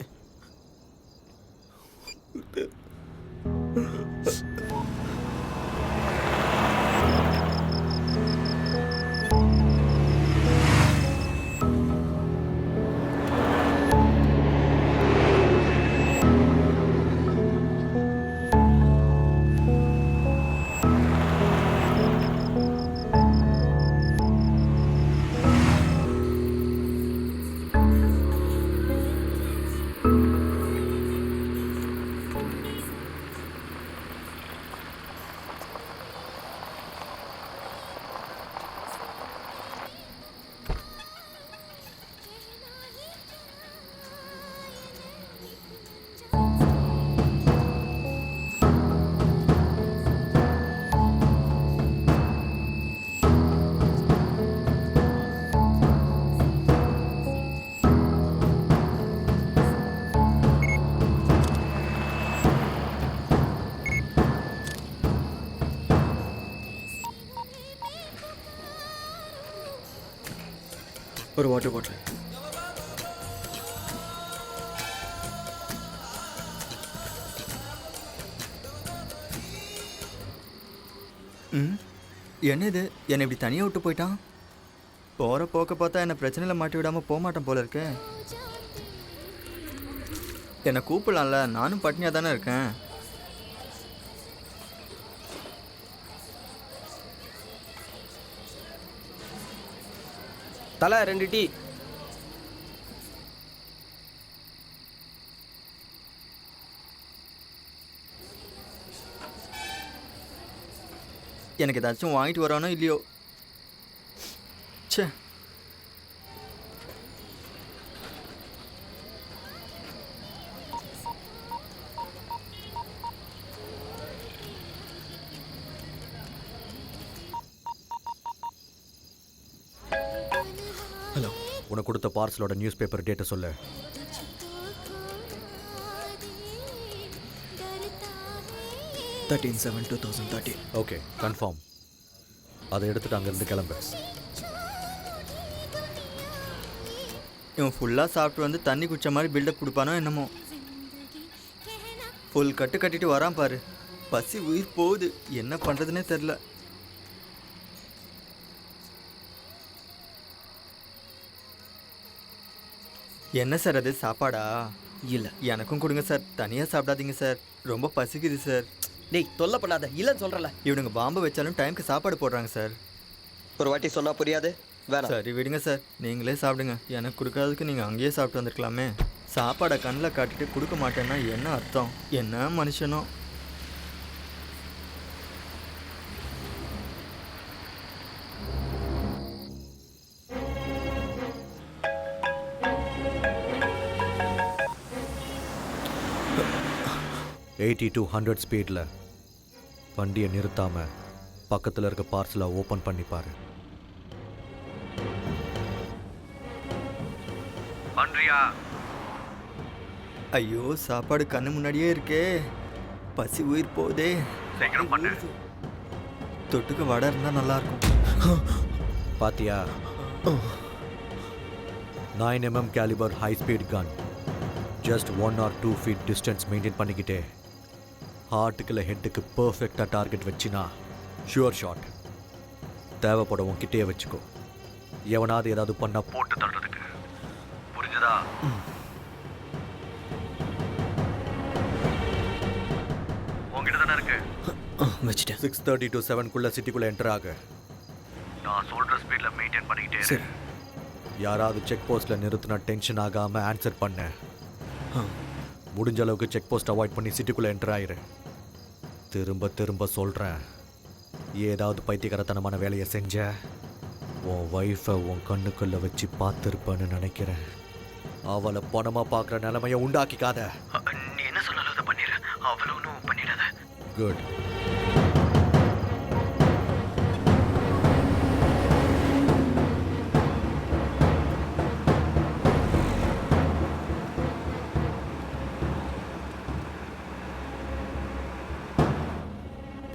ஒரு வாட்டர் பாட்டில். என்ன இது? என்னை இப்படி தனியாக விட்டு போயிட்டான். போகிற போக்க பார்த்தா என்னை பிரச்சனையில் மாட்டி விடாமல் போக மாட்டேன் போல இருக்கு. என்னை கூப்பிடலாம்ல, நானும் பட்னியாக தானே இருக்கேன். தலை 2 டீ. எனக்கு ஏதாச்சும் வாங்கிட்டு வரானோ இல்லையோ. ச்சே. உனக்கு கொடுத்த பார்சலோட நியூஸ் பேப்பர் டேட்டை சொல்லு. 13/7/2013. Okay, confirm. அதை எடுத்துட்டு அங்கேருந்து கிளம்பு. இவன் ஃபுல்லாக சாப்பிட்டு வந்து தண்ணி குடிச்ச மாதிரி பில்டப் கொடுப்பானோ என்னமோ. ஃபுல் கட்டு கட்டிட்டு வரான் பாரு. பசி உயிர் போகுது, என்ன பண்ணுறதுனே தெரில. என்ன சார் அது சாப்பாடா? இல்லை. எனக்கும் கொடுங்க சார், தனியாக சாப்பிடாதீங்க சார், ரொம்ப பசிக்குது சார். டேய் தொல்லை பண்ணாத, இல்லைன்னு சொல்கிறல. இவனுங்க பாம்பு வச்சாலும் டைமுக்கு சாப்பாடு போடுறாங்க சார். ஒரு வாட்டி சொன்னா புரியாது, வேணாம். சரி விடுங்க சார், நீங்களே சாப்பிடுங்க. எனக்கு கொடுக்காததுக்கு நீங்கள் அங்கேயே சாப்பிட்டு வந்திருக்கலாமே. சாப்பாடை கண்ணில் காட்டிட்டு கொடுக்க மாட்டேன்னா என்ன அர்த்தம்? என்ன மனுஷனோ. எயிட்டி to 100 ஸ்பீடில் வண்டியை நிறுத்தாமல் பக்கத்தில் இருக்க பார்சலை ஓப்பன் பண்ணிப்பாரு. ஐயோ, சாப்பாடு கண்ணு முன்னாடியே இருக்கே, பசி உயிர் போதே. தொட்டுக்கு வடை இருந்தால் நல்லாயிருக்கும். பாத்தியா? 9mm calibre high speed gun. Just 1 or 2 feet distance maintain பண்ணிக்கிட்டே ஹார்ட்டுக்கு இல்லை ஹெட்டுக்கு பர்ஃபெக்டாக டார்கெட் வச்சினா ஷுவர் ஷாட். தேவைப்படவும் கிட்டே வச்சுக்கோ. எவனாவது ஏதாவது பண்ணா போட்டு தள்ளுறதுக்கு. புரிஞ்சுதா? உங்ககிட்ட தானே இருக்கு. வச்சுட்டேன். 6:30 to 7 சிட்டிக்குள்ளே என்டர் ஆகு. நான் சொல்கிற ஸ்பீடில் மெயின்டைன் பண்ணிக்கிட்டே. சரி. யாராவது செக் போஸ்ட்டில் நிறுத்தினா டென்ஷன் ஆகாமல் ஆன்சர் பண்ண. முடிஞ்ச அளவுக்கு செக் போஸ்ட் அவாய்ட் பண்ணி சிட்டிக்குள்ளே என்டர் ஆயிரு. திரும்ப திரும்ப சொல்கிறேன், ஏதாவது பைத்தியக்காரத்தனமான வேலையை செஞ்ச உன் ஒய்ஃபை உன் கண்ணுக்குள்ளே வச்சு பார்த்துருப்பேன்னு நினைக்கிறேன். அவளை பணமாக பார்க்குற நிலைமையை உண்டாக்கிக்காத. நீ என்ன சொன்னாலும் அதை பண்ணிடுறேன். அவ்வளோ ஒன்றும் பண்ணிடாத. குட்.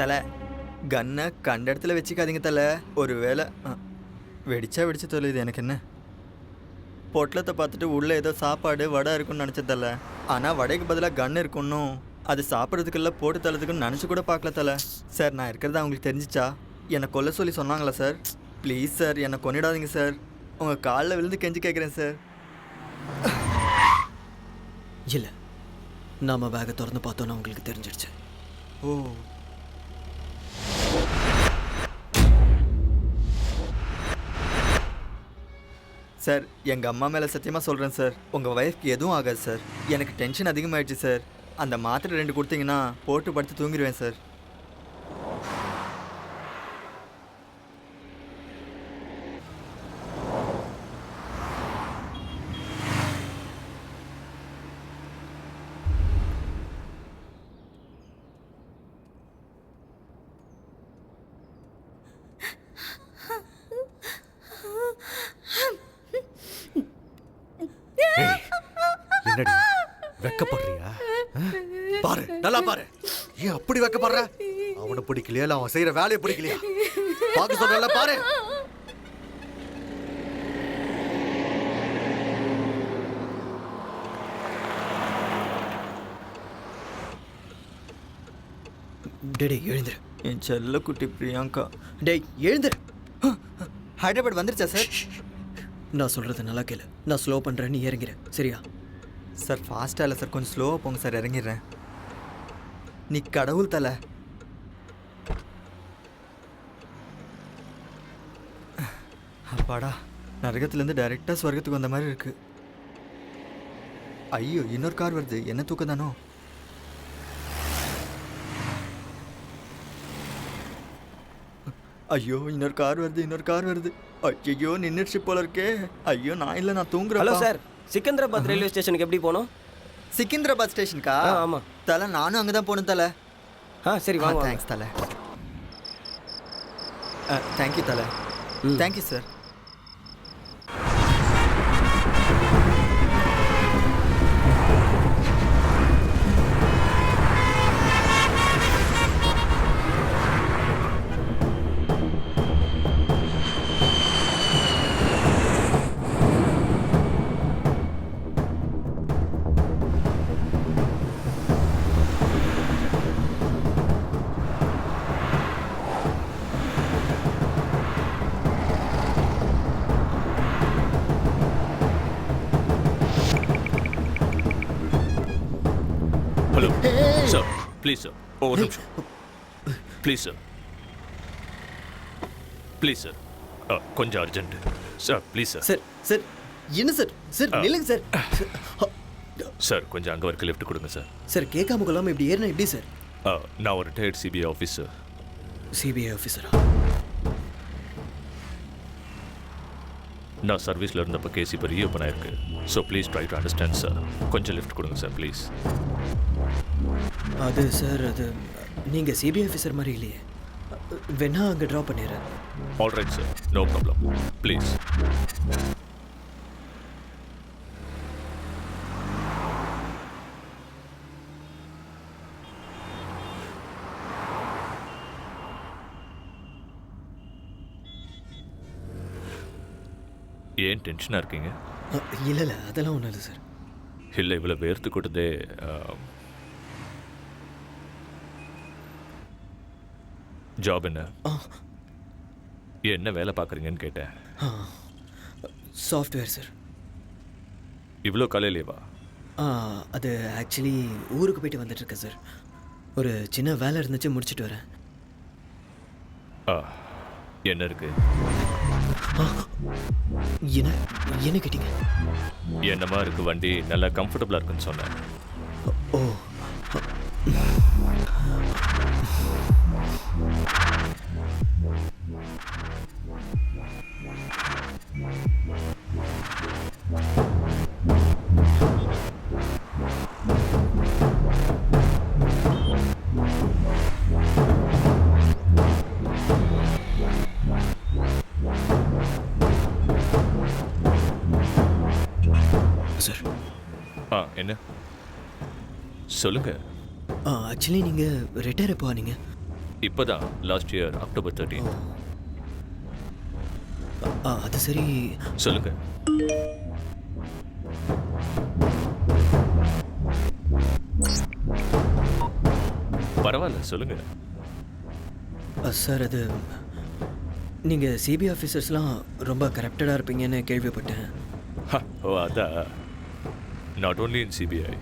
தலை, கன்னை கண்ட இடத்துல வச்சுக்காதீங்க தலை. ஒரு வேளை வெடிச்சா வெடிச்சு தொலையுது, எனக்கு என்ன. பொட்டலத்தை பார்த்துட்டு உள்ளே ஏதோ சாப்பாடு வடை இருக்குன்னு நினச்ச தலை. ஆனால் வடைக்கு பதிலாக கன் இருக்குன்னும் அது சாப்பிட்றதுக்குள்ள போட்டு தள்ளதுக்குன்னு நினச்சி கூட பார்க்கல தலை. சார், நான் இருக்கிறதா அவங்களுக்கு தெரிஞ்சிச்சா என்னை கொல்ல சொல்லி சொன்னாங்களா சார்? ப்ளீஸ் சார், என்னை கொன்னிடாதீங்க சார். உங்கள் காலில் விழுந்து கெஞ்சி கேட்குறேன் சார். இல்லை, நாம் பேகை திறந்து பார்த்தோன்னா உங்களுக்கு தெரிஞ்சிடுச்சு. ஓ, சார், எங்கள் அம்மா மேலே சத்தியமாக சொல்கிறேன் சார், உங்கள் ஒய்ஃப்க்கு எதுவும் ஆகாது சார். எனக்கு டென்ஷன் அதிகமாகிடுச்சு சார். அந்த மாத்திரை 2 கொடுத்தீங்கன்னா போட்டு படுத்து தூங்கிடுவேன் சார். என்னடி வெக்கப்படுறியா? பாரு, நல்லா பாரு. ஏன் அப்படி வெக்கப்படுற? அவனை பிடிக்கலையா இல்லை அவன் செய்யற வேலையை பிடிக்கலையா? பார்க்க சொல்றல, பாரு. டேய் எழுந்துரு. என் செல்ல குட்டி பிரியங்கா. டேய் எழுந்துரு. ஹைதராபாத் வந்துருச்சா சார்? நான் சொல்கிறது நல்லா கேளு. நான் ஸ்லோ பண்ணுறேன், நீ இறங்கிற, சரியா? சார் ஃபாஸ்ட்டாக இல்லை சார், கொஞ்சம் ஸ்லோவாக போங்க சார், இறங்கிடுறேன். நீ கடவுள் தலை. அப்பாடா, நரகத்துலேருந்து டைரெக்டாக ஸ்வர்க்கத்துக்கு வந்த மாதிரி இருக்கு. ஐயோ, இன்னொரு கார் வருது. என்ன தூக்கம் தானோ? ஐயோ, இன்னொரு கார் வருது. ஐயோ, நின்றுச்சு போல இருக்கே. ஐயோ, நான் இல்லை, நான் தூங்குறேன். ஹலோ சார், சிக்கந்தராபாத் ரயில்வே ஸ்டேஷனுக்கு எப்படி போகணும்? சிக்கிந்திராபாத் ஸ்டேஷனுக்கா? ஆமாம் தலை, நானும் அங்கே தான் போகணும் தலை. சரி வாங்க. தேங்க்ஸ் தலை. தேங்க்யூ தலை. Thank you sir. Hello sir please sir ஒரு நிமிஷம் ப்ளீஸ் சார் ப்ளீஸ் சார் கொஞ்சம் urgent sir please sir sir sir என்ன சார் சார் நில்லுங்க சார் சார் கொஞ்சம் அங்கே வரைக்கும் லிஃப்ட் கொடுங்க சார் சார் கேட்காம கொள்ளாமல் இப்படி ஏறினா எப்படி சார் நான் ஒரு ரிட்டையர்ட் சிபிஐ ஆஃபீஸர். சிபிஐ ஆஃபீஸரா? நான் சர்வீஸில் இருந்தப்போ கேஸ் இப்போ ரீஓப்பன் ஆயிருக்கு. So please try to understand sir. கொஞ்சம் லிஃப்ட் கொடுங்க சார் ப்ளீஸ். அது சார் அது நீங்கள் சிபிஐ ஆஃபீஸர் மாதிரி இல்லையே. வேணா அங்கே ட்ராப் பண்ணிடுறேன். Alright sir, no problem, please. ஏன் டென்ஷனாக இருக்கீங்க? இல்லை இல்லை அதெல்லாம் ஒன்றும் இல்லை சார். இல்லை, இவ்வளோ வேர்த்து கொடுத்தே. ஜாப் என்ன? என்ன வேலை பார்க்குறீங்கன்னு கேட்டேன். Software sir. இவ்வளோ காலையிலேவா? அது ஆக்சுவலி ஊருக்கு போயிட்டு வந்துட்டுருக்கேன் சார். ஒரு சின்ன வேலை இருந்துச்சு, முடிச்சுட்டு வரேன். என்ன இருக்கு? என்ன கேட்டீங்க? என்னமா இருக்கு வண்டி? நல்லா கம்ஃபர்டபுளாக இருக்குன்னு சொன்னேன். ஓ, சார். என்ன சொல்லுங்க. ஆக்சுவலி நீங்கள் ரிட்டையர் எப்போ ஆனீங்க? இப்போதான், லாஸ்ட் இயர் October 13. அது சரி. சொல்லுங்க. பரவாயில்ல, சொல்லுங்க. சார் அது நீங்கள் சிபிஐ ஆஃபீஸர்ஸ்லாம் ரொம்ப கரப்டடாக இருப்பீங்கன்னு கேள்விப்பட்டேன். ஓ, அதான். Not only in CBI,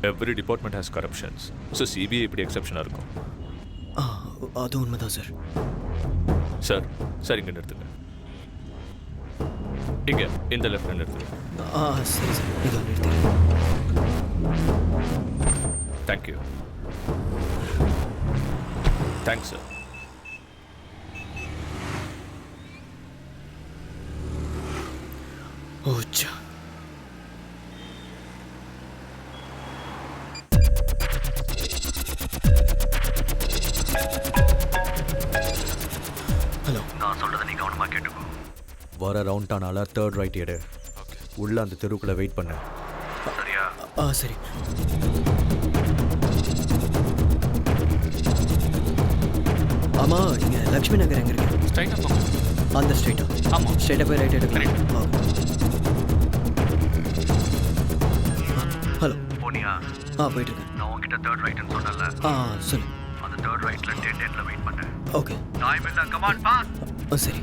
every department has corruptions. So CBI இப்படி எக்ஸப்ஷனாக இருக்கும். அது உண்மைதான் சார். சார் சார் இங்கே நிறுத்துங்க. இங்கே இந்த லெஃப்ட் நிறுத்துங்க. சரி சார், இதோ நிறுத்துங்க. தேங்க்யூ. Thanks sir. ஓச்சா. ஹலோ, நான் சொல்றதை நீ கவனமாக கேட்டுக்கோ. வர ரவுண்ட் ஆனால தேர்ட் ரைட் எடு. உள்ள அந்த தெருவுக்குள்ள வெயிட் பண்ணு. சரியா? சரி. ஆமா, இங்க லக்ஷ்மி நகர் எங்க இருக்கு? ஸ்ட்ரைட்டாக போங்க. அந்த ஸ்ட்ரைட்டா? ஆமாம். ஸ்ட்ரைட்டாக போய் ரைட் எடுக்கலாம். ஹலோ. போனியா? போயிட்டு இருக்கேன். நான் உன்கிட்ட தேர்ட் ரைட்னு சொன்னல. சொல்லு. அந்த தேர்ட் ரைட்ல டெட் எண்ட்ல வெயிட் பண்ணு. ஓகே. டைம் இல்ல, கம் ஆன் பாஸ். சரி.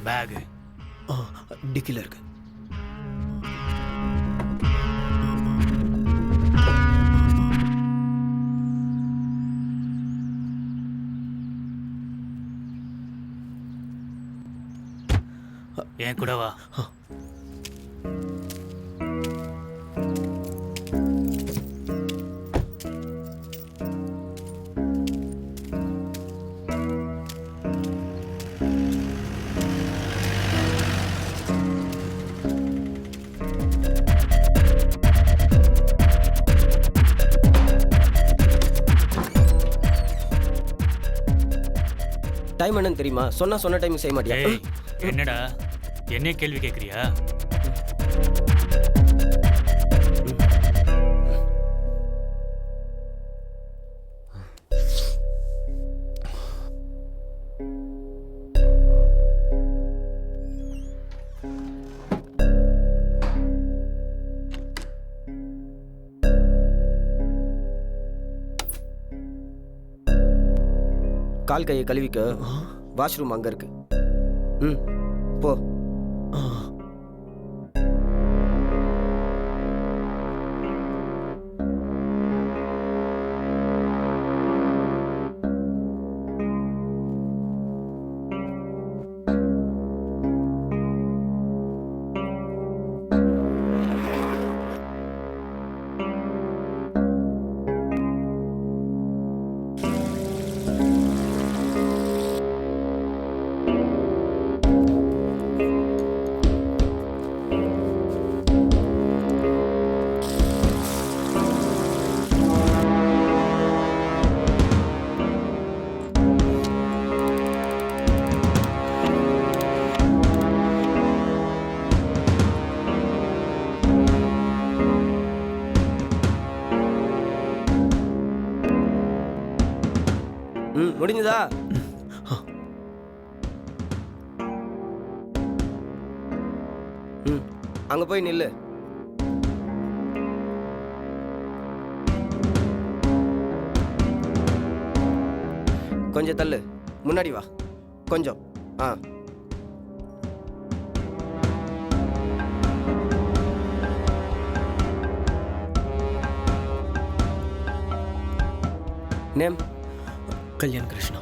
பேகு டிக்கில இருக்கு. என் கூட வா. டைம் என்னன்னு தெரியுமா? சொன்ன டைம் செய்ய மாட்டியா? என்னடா என்னைய கேள்வி கேட்குறியா? கால் கையை கழுவிக்க வாஷ்ரூம் அங்கே இருக்கு. ம் போ. ஆ. ம் முடிஞ்சுதா? ம் அங்கே போய் நில்லு. கொஞ்சம் தள்ளு, முன்னாடி வா கொஞ்சம். ஆ name Kalyan Krishna.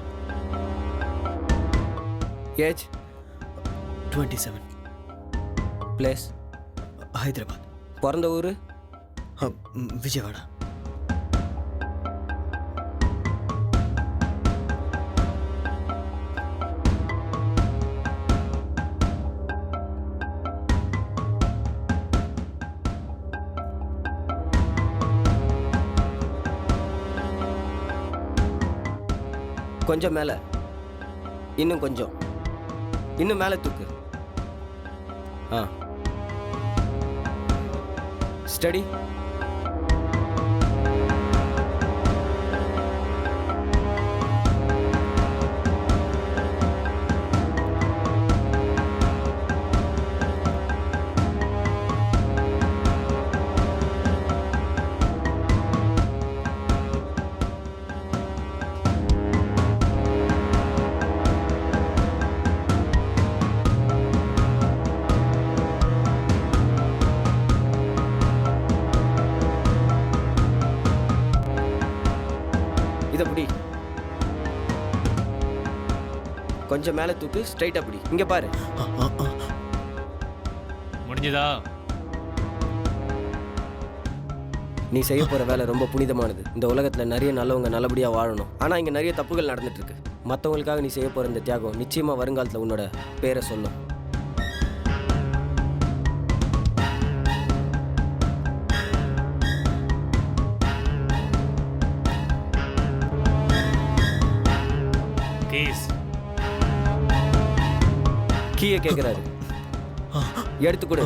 Age 27. Place Hyderabad. பிறந்த ஊர் விஜயவாடா. கொஞ்சம் மேலே, இன்னும் கொஞ்சம், இன்னும் மேலே தூக்கு. ஆ ஸ்டடி. இதை பிடி. கொஞ்சம் மேலே தூக்கு, ஸ்ட்ரைட்டாக பிடி. இங்கே பாரு. முடிஞ்சதா? நீ செய்ய போகிற வேலை ரொம்ப புனிதமானது. இந்த உலகத்தில் நிறைய நல்லவங்க நல்லபடியாக வாழணும். ஆனால் இங்கே நிறைய தப்புகள் நடந்துட்டுருக்கு. மற்றவங்களுக்காக நீ செய்ய போகிற இந்த தியாகம் நிச்சயமாக வருங்காலத்தில் உன்னோட பேரை சொல்லும். கேஸ் கீயை கேட்குறாரு, எடுத்து கொடு.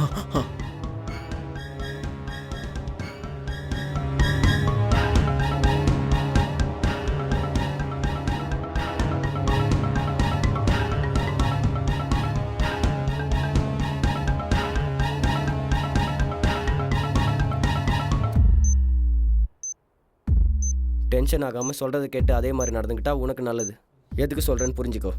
டென்ஷன் ஆகாமல் சொல்கிறத கேட்டு அதே மாதிரி நடந்துக்கிட்டா உனக்கு நல்லது. எதுக்கு சொல்கிறேன்னு புரிஞ்சுக்கோ.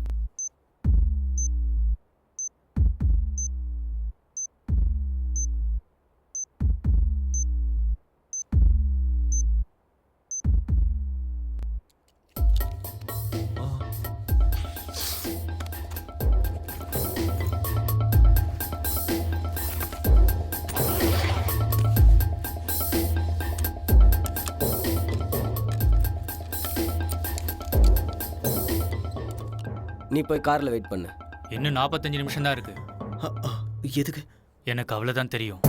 நீ போய் காரில் வெயிட் பண்ணு. இன்னும் 45 நிமிஷம் தான் இருக்கு. எதுக்கு? எனக்கு அவ்வளோதான் தெரியும்.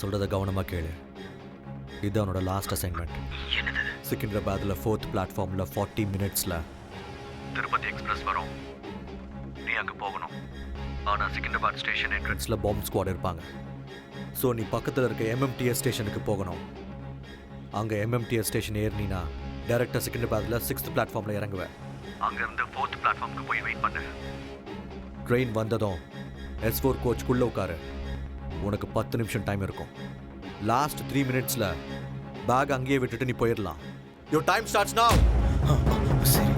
சொல்கிறத கவனமாக கேளு. இது அவனோட லாஸ்ட் அசைன்மெண்ட். சிக்கிந்திராபாத்தில் 4th பிளாட்ஃபார்மில் 40 மினிட்ஸில் திருப்பதி எக்ஸ்பிரஸ் வரும். நீ அங்கே போகணும். ஆனால் சிக்கிந்திராபாத் ஸ்டேஷன் என்ட்ரன்ஸில் பாம்பு ஸ்குவாட் இருப்பாங்க. ஸோ நீ பக்கத்தில் இருக்க MMTS ஸ்டேஷனுக்கு போகணும். அங்கே MMTS ஸ்டேஷன் ஏறினா டேரெக்டாக சிக்கிந்திராபாத்தில் 6th பிளாட்ஃபார்மில் இறங்குவேன். அங்கேருந்து 4th பிளாட்ஃபார்முக்கு போய் வெயிட் பண்ணு. ட்ரெயின் வந்ததும் S4 கோச்சுக்குள்ளே உட்காரு. உனக்கு 10 நிமிஷம் டைம் இருக்கும். லாஸ்ட் 3 மினிட்ஸில் பேக் அங்கேயே விட்டுட்டு நீ போயிடலாம். Your time starts now. சரி.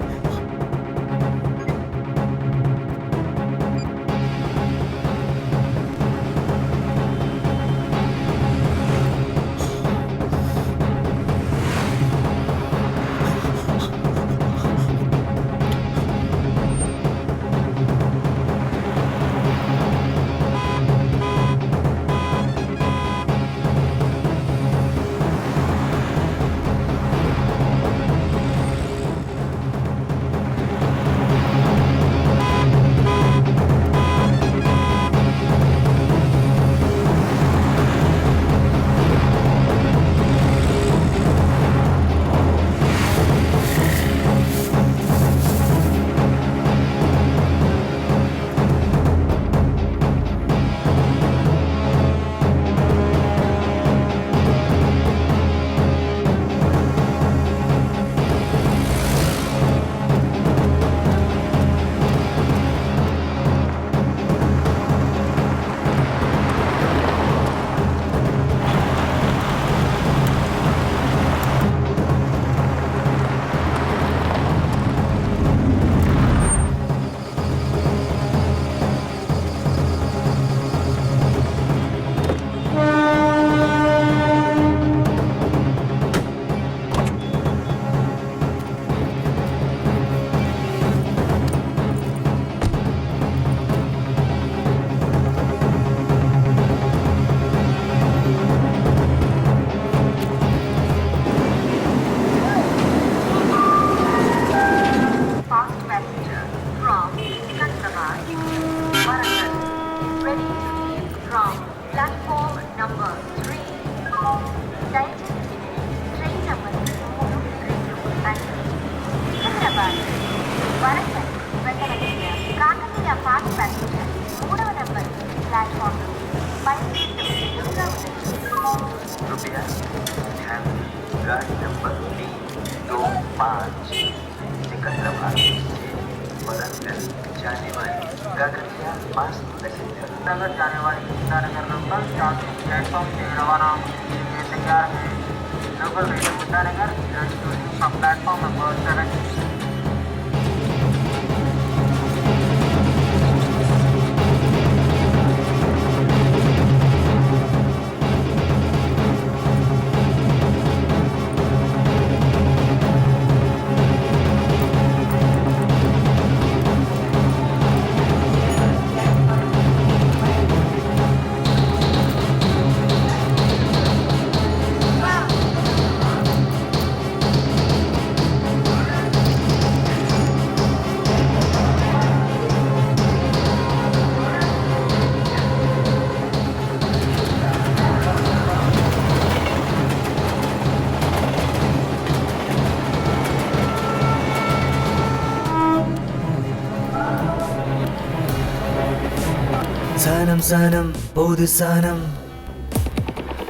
சனம் சனம் பொது சனம்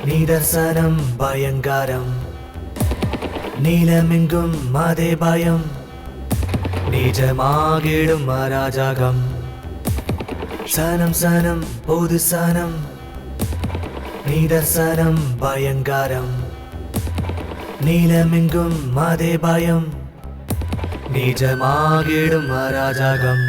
நிதர்சனம் பயங்காரம் நீலமெங்கும் அதே பயம் நிஜமாகிடும் அராஜகம். சனம் சனம் பொது சனம் நிதர்சனம் பயங்காரம் நீலமெங்கும் அதே பயம் நிஜமாகிடும் அராஜகம்.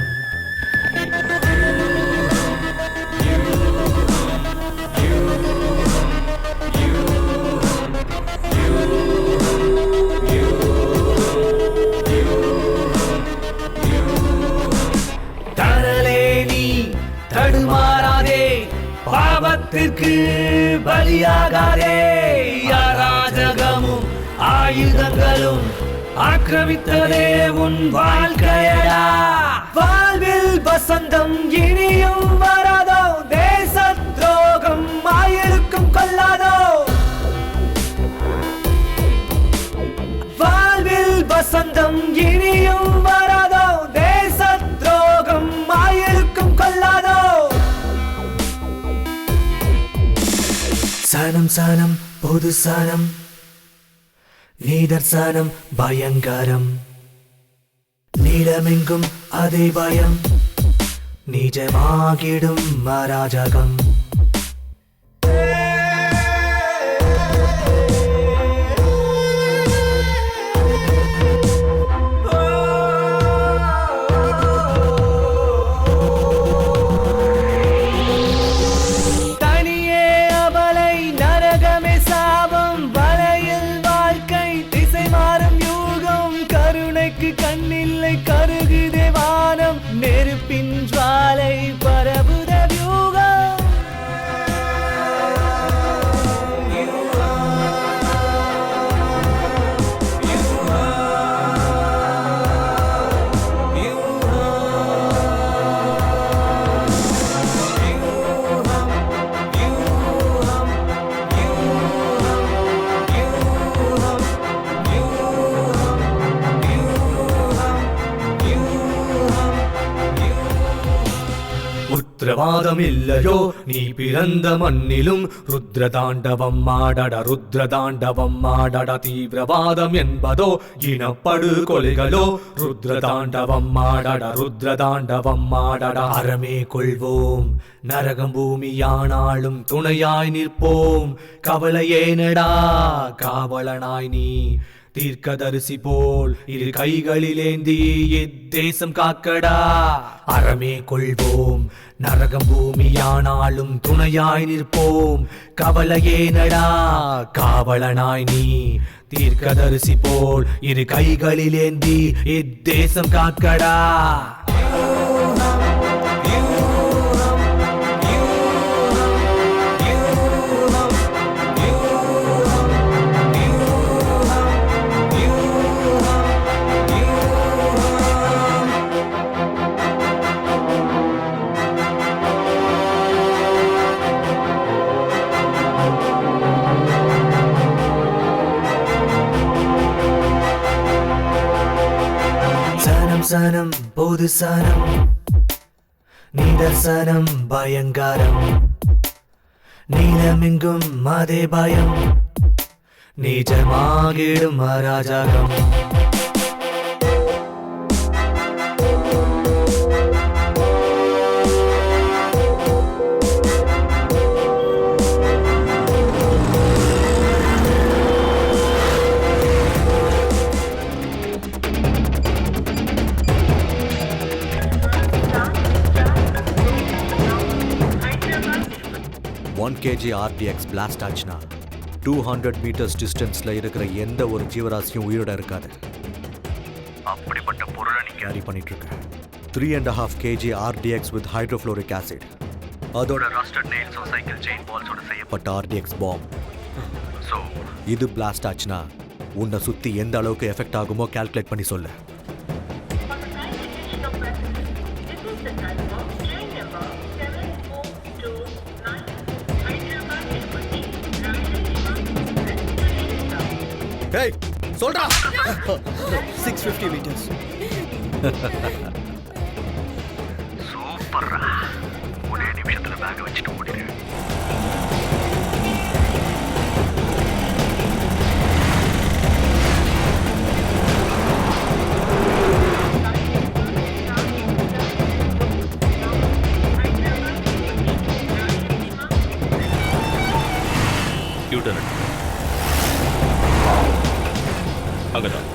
தடுமாறாதே, பாவத்திற்கு பலியாகாதே. அராஜகமும் ஆயுதங்களும் ஆக்கிரமித்ததே உன் வாழ்க்கையடா. வாழ்வில் வசந்தம் இனியும் வராதோ, தேச துரோகம் ஆயிருக்கும் கொள்ளாதோ. காலம் இனியும் வராதோ, தேச துரோகம் ஆயிருக்கும் கொள்ளாதோ. சனம் சனம் பொது சனம், நீதர்சனம் பயங்கரம், நீளமெங்கும் அதே பயம், நிஜமாகிடும் அராஜகம். தனியே அவளை நரகமே சாபம், வலையில் வாழ்க்கை திசை மாறும் யூகம், கருணைக்கு கண்ணில்லை கருகுதே வானம், நெருப்பின் ஜுவாலை பரவுத வியூகம். உத்திரவாதம் இல்லையோ நீ பிறந்த மண்ணிலும், ருத்ரதாண்டவம் ஆடட ருத்ரதாண்டவம் ஆடட. தீவிரவாதம் என்பதோ இனப்படுகொலைகளோ, ருத்ரதாண்டவம் ஆடட ருத்ரதாண்டவம் ஆடட. அறமே கொள்வோம் நரகம் பூமியானாலும் துணையாய் நிற்போம், கவலையேனடா காவலனாய் நீ, தீர்க்கதரிசி போல் இரு கைகளிலேந்தி இத்தேசம் காக்கடா. அறமே கொள்வோம் நரகம் பூமியானாலும் துணையாய் நிற்போம், கவலையேனடா காவலனாய் நீ, தீர்க்கதரிசி போல் இரு கைகளிலேந்தி இத்தேசம் காக்கடா. சனம் பொது சனம், நீதர்சனம் பயங்கரம், நீளமெங்கும் அதே பயம், நிஜமாகிடும் அராஜகம். kg RDX பிளாஸ்ட் ஆச்சுன்னா 200 மீட்டர்ஸ் டிஸ்டன்ஸில் இருக்கிற எந்த ஒரு ஜீவராசியும் உயிரோட இருக்காது. அப்படிப்பட்ட பொருளை நீ கேரி பண்ணிட்டு இருக்க. 3.5 kg RDX with hydrofluoric acid, அதோட ரஸ்டட் நெயில்ஸோ சைக்கிள் செயின் பால்ஸோட செய்யப்பட்ட RDX பாம். ஸோ இது பிளாஸ்ட் ஆச்சுன்னா உன்னை சுற்றி எந்த அளவுக்கு எஃபெக்ட் ஆகுமோ கால்குலேட் பண்ணி சொல்லு. Hey, சொல்றா. 650 meters. சூப்பர்ரா. ஒரே நிமிஷத்துல பேக் வச்சுட்டு ஓடிடு. யூ-டர்ன். அங்கதான்.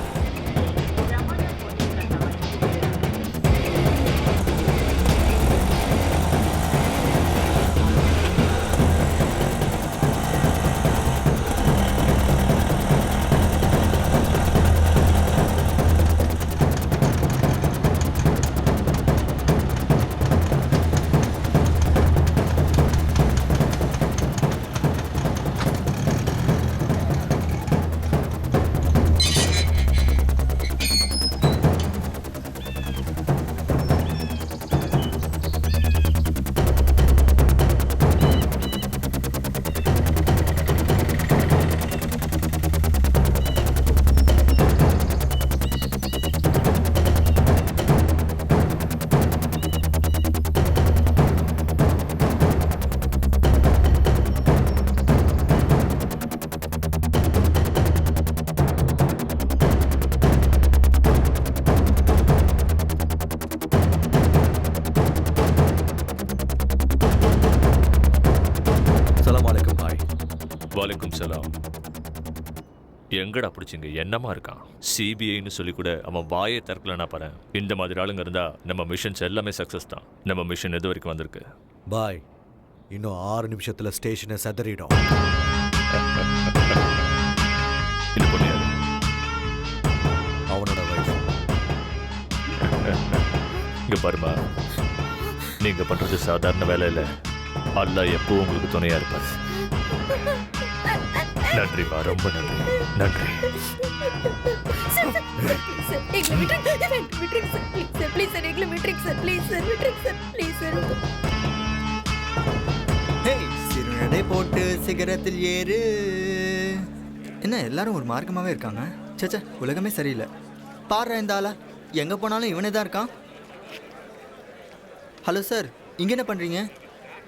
வலைக்கும் சலாம். எங்கடா பிடிச்சிங்க? என்னமா இருக்கான்? சிபிஐன்னு சொல்லி கூட அவன் வாயை திறக்கலன்னா பாரு. இந்த மாதிரி ஆளுங்க இருந்தா நம்ம மிஷன்ஸ் எல்லாமே சக்ஸஸ் தான். நம்ம மிஷன் எது வரைக்கும் வந்திருக்கு? பாய், இன்னும் 6 நிமிஷத்துல ஸ்டேஷனை செதறிடும். இந்த பொண்ணு யாரு? அவனோட வயசு. இங்க பாருமா, நீங்க பண்றது சாதாரண வேலை இல்லை. அல்லாஹ் எப்போ உங்களுக்கு துணையா இருப்பாரு. நன்றிப்பா, ரொம்ப நன்றி. நன்றி. ஹேய், சிறுநடை போட்டு சிகரத்தில் ஏறு. என்ன எல்லாரும் ஒரு மார்க்கமாகவே இருக்காங்க? சேச்சா, உலகமே சரியில்லை. பாடுற இந்த ஆளா, எங்கே போனாலும் இவனே தான் இருக்கான். ஹலோ சார், இங்கே என்ன பண்ணுறீங்க?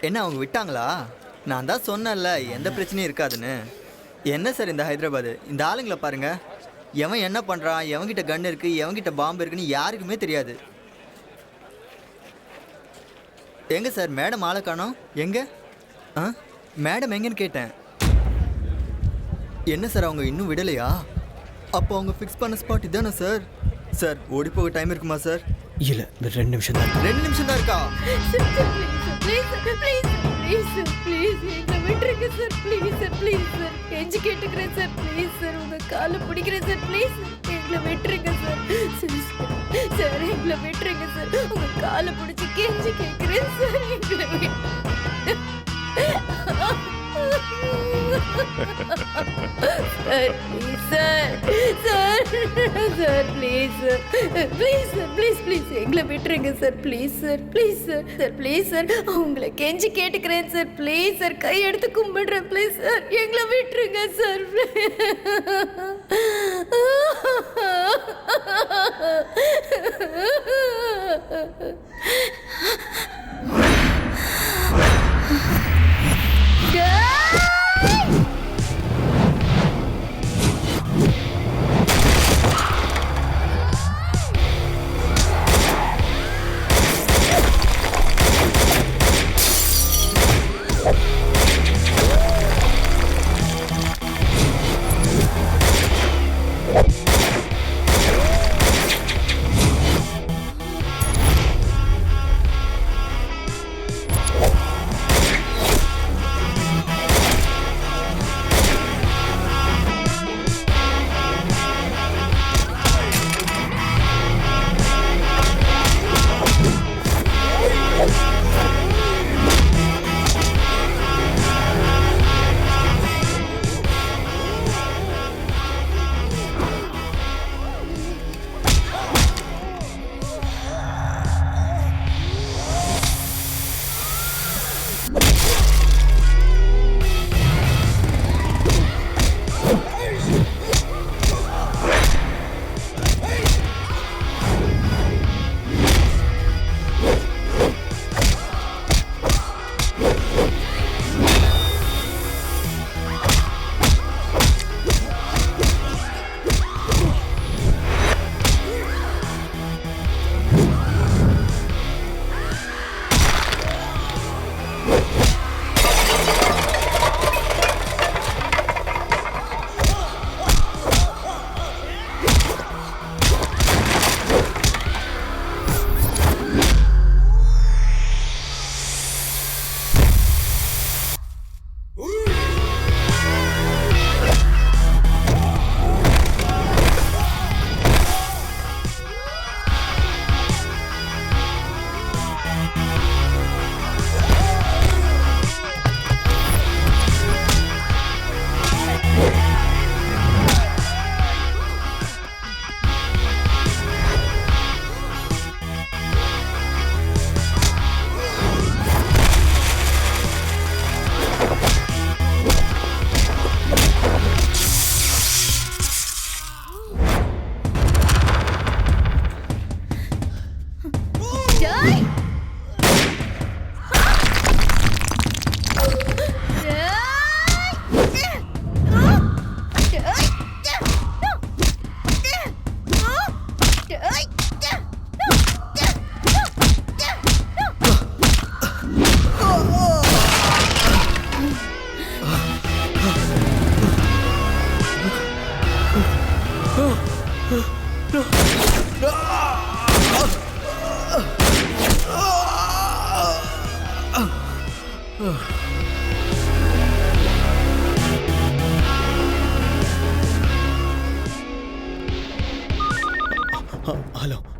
என்ன அவங்க விட்டாங்களா? நான் தான் சொன்னேன்ல எந்த பிரச்சனையும் இருக்காதுன்னு. என்ன சார் இந்த ஹைதராபாத், இந்த ஆளுங்களை பாருங்க. எவன் என்ன பண்ணுறான், எவன்கிட்ட கன் இருக்குது, எவன்கிட்ட பாம்பு இருக்குன்னு யாருக்குமே தெரியாது. எங்கே சார் மேடம் ஆளை காணோம்? எங்கே? ஆ, மேடம் எங்கன்னு கேட்டேன். என்ன சார் அவங்க இன்னும் விடலையா? அப்போ அவங்க ஃபிக்ஸ் பண்ண ஸ்பாட் இதானே சார்? சார் ஓடி போக டைம் இருக்குமா சார்? இல்லை, இந்த 2 நிமிஷம் தான். 2 நிமிஷம் தான் இருக்கா? கேட்டுக்கிறேன் சார், ப்ளீஸ் சார், உங்க காலை பிடிக்கிறேன் சார், ப்ளீஸ் எங்களை விட்டுருங்க சார். சார் எங்களை விட்டுருங்க சார், உங்க காலை பிடிச்சி கெஞ்சி கேட்கிறேன் சார், எங்களை sir please sir, please please எங்களை விட்டுருங்க sir, please sir, please sir, sir please sir, உங்களை கெஞ்சி கேட்டுக்கிறேன் சார், ப்ளீஸ் சார், கை எடுத்து கும்பிடுறேன், ப்ளீஸ் சார், எங்களை விட்டுருங்க சார்.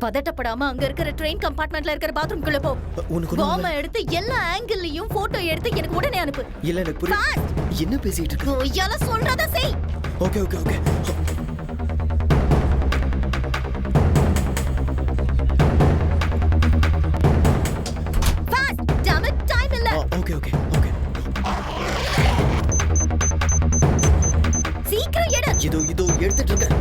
பதட்டப்படாம அங்க இருக்கிற ட்ரெயின் கம்பார்ட்மெண்ட்ல இருக்கிற பாத்ரூம்குள்ள போ. உனக்கு ஒண்ணும் பாம்ப எடுத்து எல்லா ஆங்கிள்லயும் போட்டோ எடுத்து எனக்கு உடனே அனுப்பு. இல்ல எனக்கு புரியல. என்ன பேசிட்டு இருக்க? கொய்யால சொல்றத செய். Okay okay okay. Fast. damn it, time இல்ல. Okay okay okay. சீக்கிரம் எடு. இதோ எடுத்துட்டு இருக்கேன்.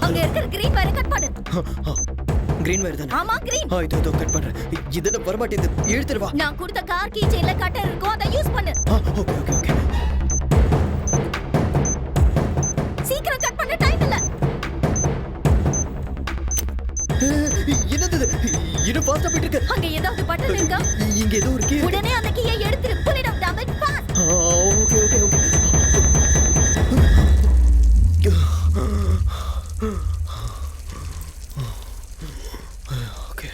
அங்க இருக்கிற கிரீன் வயரை கட் பண்ணு. கிரீன் வயர் தானே? ஆமா கிரீன். இதோ கட் பண்றேன். இதெல்லாம் வரமாட்டேங்குது. எடுத்துட்டு வா. நான் கொடுத்த கார் கீ செயின்ல கட்டர் இருக்கும், அதை யூஸ் பண்ணு. Okay okay okay. சீக்கிரம் கட் பண்ண, டைம் இல்ல. என்னது இது? இன்னும் ஃபாஸ்டா போயிட்டு இருக்கு. அங்க ஏதாவது பட்டன் இருக்கா? இங்க ஏதோ ஒரு கீ. உடனே அந்த கீயை எடுத்துரு. Pull it out, damn it, fast. Okay okay okay. Okay.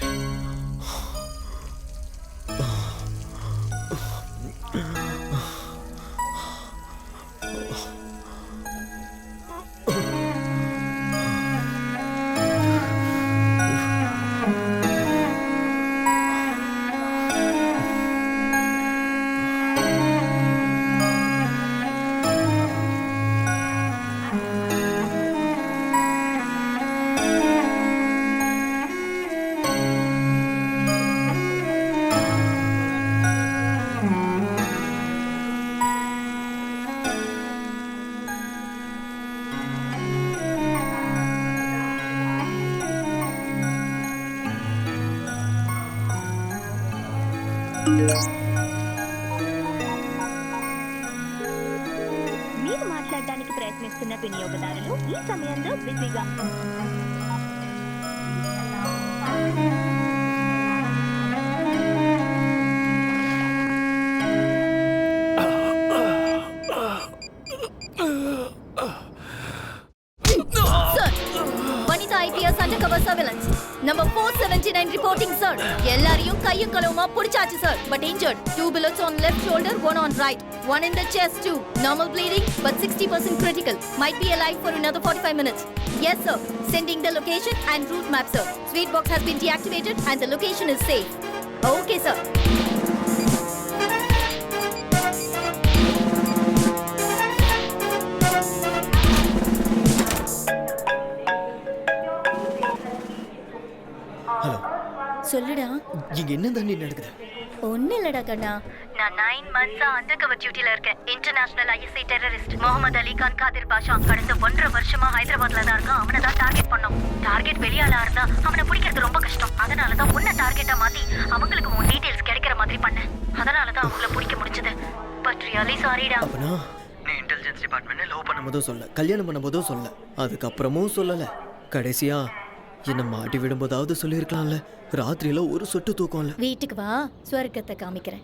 మీరు మాట్లాడడానికి ప్రయత్నిస్తున్న వినియోగదారులు ఈ సమయంలో బిజీగా Sir, Vanita IPS undercover surveillance. Number 479 reporting, sir. எல்லாரையும் கையும் களவுமா புடிச்சாச்சு, sir. But injured. 2 bullets on left shoulder, 1 on right. 1 in the chest too. Normal bleeding, but 60% critical. Might be alive for another 45 minutes. Yes, sir. Sending the location and route map, sir. Sweet box has been deactivated and the location is safe. Okay, sir. Hello. சொல்லுடா. இங்க என்ன தாண்டி நடக்குது? ஒண்ணு இல்லடா கண்ணா. நான் 9 months undercover டியூட்டில இருக்கேன். International ISI terrorist Mohammed Ali Khan Qadir பாஷா கடந்த 1.5 வருஷமா ஹைதராபாத்ல தான் இருக்கான். அவனை தான் டார்கெட் பண்ணோம். டார்கெட் வெளியாளா இருந்தா அவனை பிடிக்கிறது ரொம்ப கஷ்டம். அதனால தான் உன்னை டார்கெட்டா மாத்தி அவங்களுக்கு உன் டீடைல்ஸ் கிடைக்கிற மாதிரி பண்ணேன். அதனால தான் அவங்கள பிடிக்க முடிஞ்சது. பட் ரியலி சாரிடா. அப்பனா நீ இன்டெலிஜென்ஸ் டிபார்ட்மெண்ட்ல லவ் பண்ணும்போதும் சொல்ல, கல்யாணம் பண்ணும்போதும் சொல்ல, அதுக்கப்புறமும் சொல்லல. கடைசியா என்ன மாட்டி விடும்போதாவது சொல்லியிருக்கலாம்ல. ராத்திரியில ஒரு சொட்டு தூக்கம் இல்ல. வீட்டுக்கு வா, ஸ்வர்க்கத்தை காமிக்கிறேன்.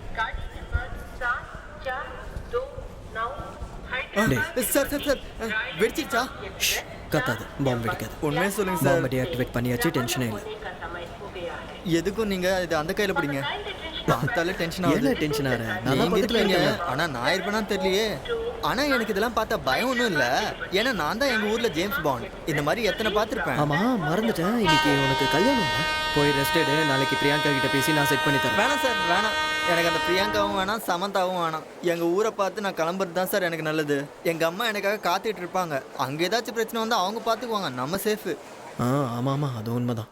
சார் சார் சார் வெடிச்சிச்சா? கத்தாது, பாம்பு வெடிக்காது. உண்மையே சொல்லுங்க சார். பாம்பு டீஆக்டிவேட் பண்ணியாச்சு, டென்ஷனே இல்லை. எதுக்கும் நீங்க இது அந்த கையில பிடிங்க. பார்த்தாலே டென்ஷன் ஆகுது. என்ன டென்ஷன் ஆற? நான் நீங்க பக்கத்துல இருக்கீங்க. இருக்கேன். ஆனா நான் இருப்பேனான்னு தெரியலையே. ஆனா எனக்கு இதெல்லாம் பார்த்தா பயம் ஒன்றும் இல்லை. ஏன்னா நான் தான் எங்க ஊர்ல ஜேம்ஸ் பாண்ட். இந்த மாதிரி எத்தனை பார்த்துருப்பேன். ஆமா, மறந்துட்டேன். இன்னைக்கு உனக்கு கல்யாணம். போய் ரெஸ்ட் எடு. நாளைக்கு பிரியங்கா கிட்ட பேசி நான் செட் பண்ணி தரேன். வேணாம் சார் வேணாம். எனக்கு அந்த பிரியங்காவும் வேணாம், சமந்தாவும் வேணாம். எங்க ஊரை பார்த்து நான் கிளம்புறது தான் சார் எனக்கு நல்லது. எங்க அம்மா எனக்காக காத்துட்டு இருப்பாங்க. அங்க ஏதாச்சும் பிரச்சனை வந்தா அவங்க பார்த்துக்குவாங்க. நம்ம சேஃபு. ஆமா ஆமா, அது உண்மைதான்.